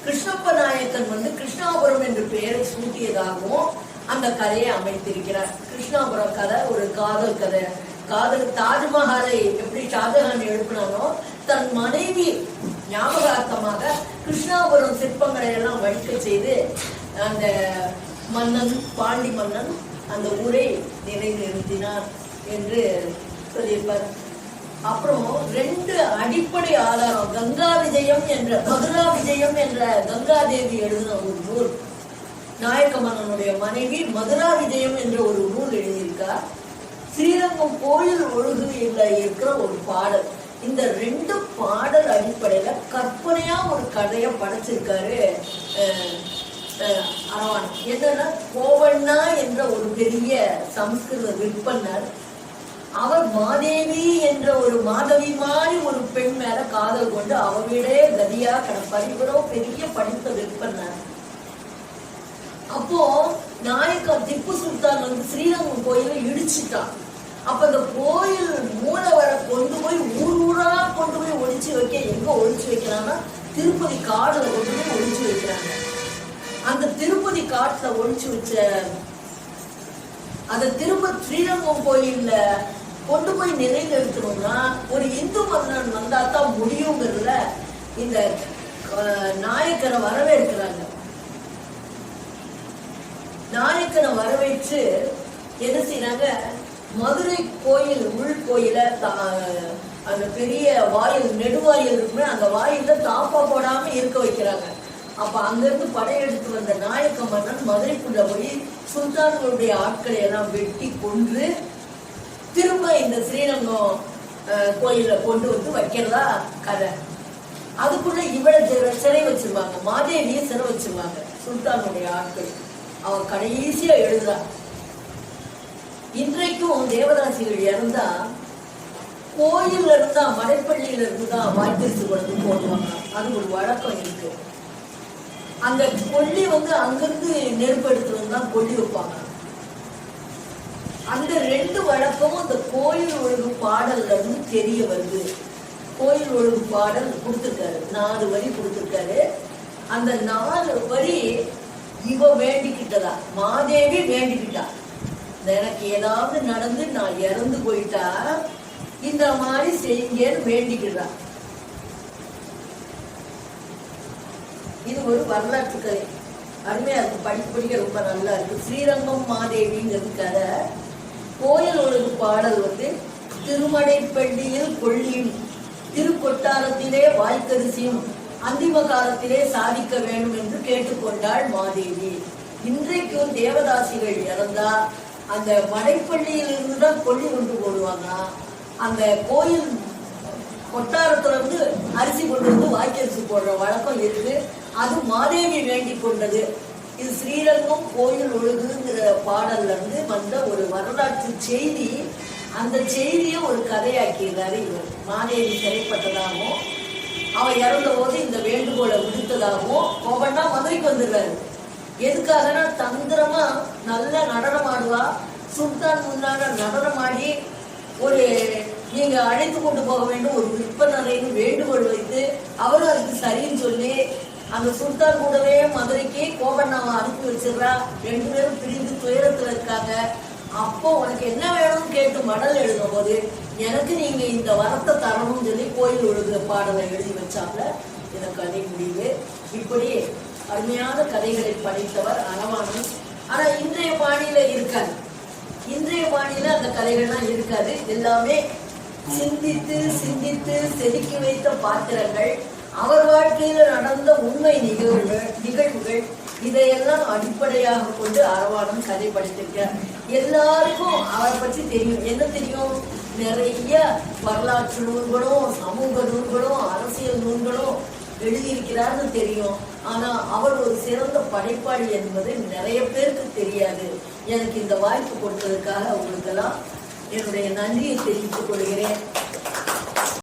கிருஷ்ணப்ப நாயக்கன் கிருஷ்ணாபுரம் என்று பெயரை சூட்டியதாகவும் அந்த கதையை அமைத்திருக்கிறார். கிருஷ்ணாபுரம் கதை ஒரு காதல் கதை. காதல் தாஜ்மஹாலை எப்படி ஷாஜஹான் எழுப்பினானோ தன் மனைவி ஞாபகார்த்தமாக கிருஷ்ணாபுரம் சிற்பங்களை எல்லாம் வடிக்க செய்து அந்த மன்னன், பாண்டி மன்னன் அந்த ஊரை நிலைநிறுத்தினார் என்று சொல்லியிருப்பார். அப்புறம் 2 அடிப்படை ஆதாரம், கங்கா விஜயம் என்ற மதுரா விஜயம் என்ற கங்காதேவி எழுதின ஒரு நூல், நாயக்க மன்னனுடைய மனைவி மதுரா விஜயம் என்ற ஒரு நூல் எழுதியிருக்கார். ஸ்ரீரங்கம் கோயில் ஒழுகு இருக்கிற ஒரு பாடல். இந்த 2 பாடல் அடிப்படையில கற்பனையா ஒரு கதையை படைச்சிருக்காரு அரவான். என்னன்னா, கோவண்ணா என்ற ஒரு பெரிய சமஸ்கிருத விற்பனர், அவர் மாதேவி என்ற ஒரு மாதவி மாதிரி ஒரு பெண் மேல காதல் கொண்டு அவவிடே கதியா கிடப்பார். இவரோ பெரிய படித்த விற்பனர். அப்போ நாயக்கர் திப்பு சுல்தான் ஸ்ரீரங்கம் கோயிலை இடிச்சுட்டான். அப்ப அந்த கோயில் மூலவரை கொண்டு போய் ஊரா கொண்டு போய் ஒழிச்சு வைக்க எங்க ஒழிச்சு வைக்கிறாங்கன்னா திருப்பதி காடுல கொண்டு போய் ஒழிச்சு வைக்கிறாங்க. அந்த திருப்பதி காட்டுல ஒழிச்சு வச்ச அந்த ஸ்ரீரங்கம் கோயில்ல கொண்டு போய் நிலைநிறுத்தணும்னா ஒரு இந்து மன்னன் வந்தா தான் முடியுங்கிறதுல இந்த நாயக்கரை வரவேற்கிறாங்க. நாயக்கனை வரவேற்று என்ன செய்யறாங்க, மதுரை கோயில் உள் கோயில அந்த பெரிய வாயில் நெடுவாயில் இருக்குமே, அந்த வாயில தாப்பா போடாம இருக்க வைக்கிறாங்க. அப்ப அங்கிருந்து படையெடுத்து வந்த நாயக்க மன்னன் மதுரைக்குள்ள போய் சுல்தான்களுடைய ஆட்களை எல்லாம் வெட்டி கொன்று திரும்ப இந்த ஸ்ரீரங்கம் கோயில கொண்டு வந்து வைக்கிறதா கதை. அதுக்குள்ள இவளை சிறை வச்சிருவாங்க, மாதேவிய சிறை வச்சிருவாங்க சுல்தானுடைய ஆட்கள். அவ கடைசியா எழுதுறா, இன்றைக்கும் தேவதாசிகள் இறந்தா கோயில்ல இருந்தா மடைப்பள்ளியில இருந்துதான் வாய்ப்பிரிச்சு கொண்டு போடுவாங்க. அது ஒரு வழக்கம் இருக்கு. அந்த கொல்லி அங்கிருந்து நெருப்பு எடுத்து வந்துதான் கொல்லி வைப்பாங்க. அந்த 2 வழக்கமும் அந்த கோயில் ஒழுங்கு பாடல்ல இருந்து தெரிய வருது. கோயில் ஒழுங்கு பாடல் கொடுத்திருக்காரு, 4 வரி கொடுத்திருக்காரு. அந்த 4 வரி இவ வேண்டிக்கிட்டதா, மாதேவி வேண்டிக்கிட்டா, எனக்கு ஏதாவது நடந்து நான் இறந்து போயிட்டா இந்த மாதிரி செய்யுங்கன்னு வேண்டிக்கிறா. இது ஒரு வரலாற்று கதை, அருமையா இருக்கு, படிக்க ரொம்ப நல்லா இருக்கு. ஸ்ரீரங்கம் மாதேவிங்கிறது கதை. கோயில் ஒழுங்கு பாடல் திருமடைப்பள்ளியில் கொள்ளியும் திருக்கொட்டாரத்திலே வாய்க்கரிசியும் அந்திம காலத்திலே சாதிக்க வேண்டும் என்று கேட்டுக்கொண்டாள் மாதேவி. இன்றைக்கும் தேவதாசிகள் இறந்தா அந்த மடைப்பள்ளியில் இருந்துதான் கொள்ளி கொண்டு போடுவாங்க. அந்த கோயில் கொட்டாரத்துல இருந்து அரிசி கொண்டு வந்து வாய்க்கரிசி போடுற வழக்கம் இருக்கு. அது மாதேவி வேண்டி கொண்டது. இது ஸ்ரீரங்கம் கோயில் ஒழுகுங்கிற பாடல்ல இருந்து வந்த ஒரு வரலாற்று செய்தி. அந்த செய்தியை ஒரு கதையாக்கிறாரு இவர். மாதேவி சிறைப்பட்டதாகவும் அவ இறந்த போது இந்த வேண்டுகோளை விடுத்ததாகவும் ஒவ்வொன்றா மதுரைக்கு வந்துடுறாரு. எதுக்காகனா தந்திரமா நல்ல நடனம் ஆடுவா. சுல்தான் முன்னால நடனம் ஆடி ஒரு நீங்க அழைத்து கொண்டு போக வேண்டும் ஒரு விற்பனரைன்னு வேண்டுகோள் வைத்து அவரும் அதுக்கு சரின்னு சொல்லி அந்த சுல்தான் கூடவே மதுரைக்கு கோபண்ணாவை அனுப்பி வச்சிடுறா. 2 பேரும் பிரிந்து துயரத்துல இருக்காங்க. அப்போ உனக்கு என்ன வேணும்னு கேட்டு மடல் எழுதும் போது எனக்கு நீங்க இந்த வரத்தை தரணும்னு சொல்லி கோயில் ஒழுங்குற பாடலை எழுதி வச்சாங்க. இந்த கதை முடிவு. இப்படி அருமையான கதைகளை படைத்தவர் அரவாணன். ஆனா இன்றைய பாணியில இருக்காது. இன்றைய பாணியில அந்த கதைகள்லாம் இருக்காது. எல்லாமே சிந்தித்து சிந்தித்து செதுக்கி வைத்த பாத்திரங்கள், அவர் வாழ்க்கையில நடந்த உண்மை நிகழ்வுகள் இதையெல்லாம் அடிப்படையாக கொண்டு அரவாணன் கதை படித்திருக்கார். எல்லாருக்கும் அவரை பற்றி தெரியும். என்ன தெரியும்? நிறைய வரலாற்று நூல்களும் சமூக நூல்களும் அரசியல் நூல்களும் எழுதியிருக்கிறார்னு தெரியும். ஆனா அவர் ஒரு சிறந்த படைப்பாளி என்பது நிறைய பேருக்கு தெரியாது. எனக்கு இந்த வாய்ப்பு கொடுத்ததுக்காக உங்களுக்கெல்லாம் என்னுடைய நன்றியை தெரிவித்துக் கொள்கிறேன்.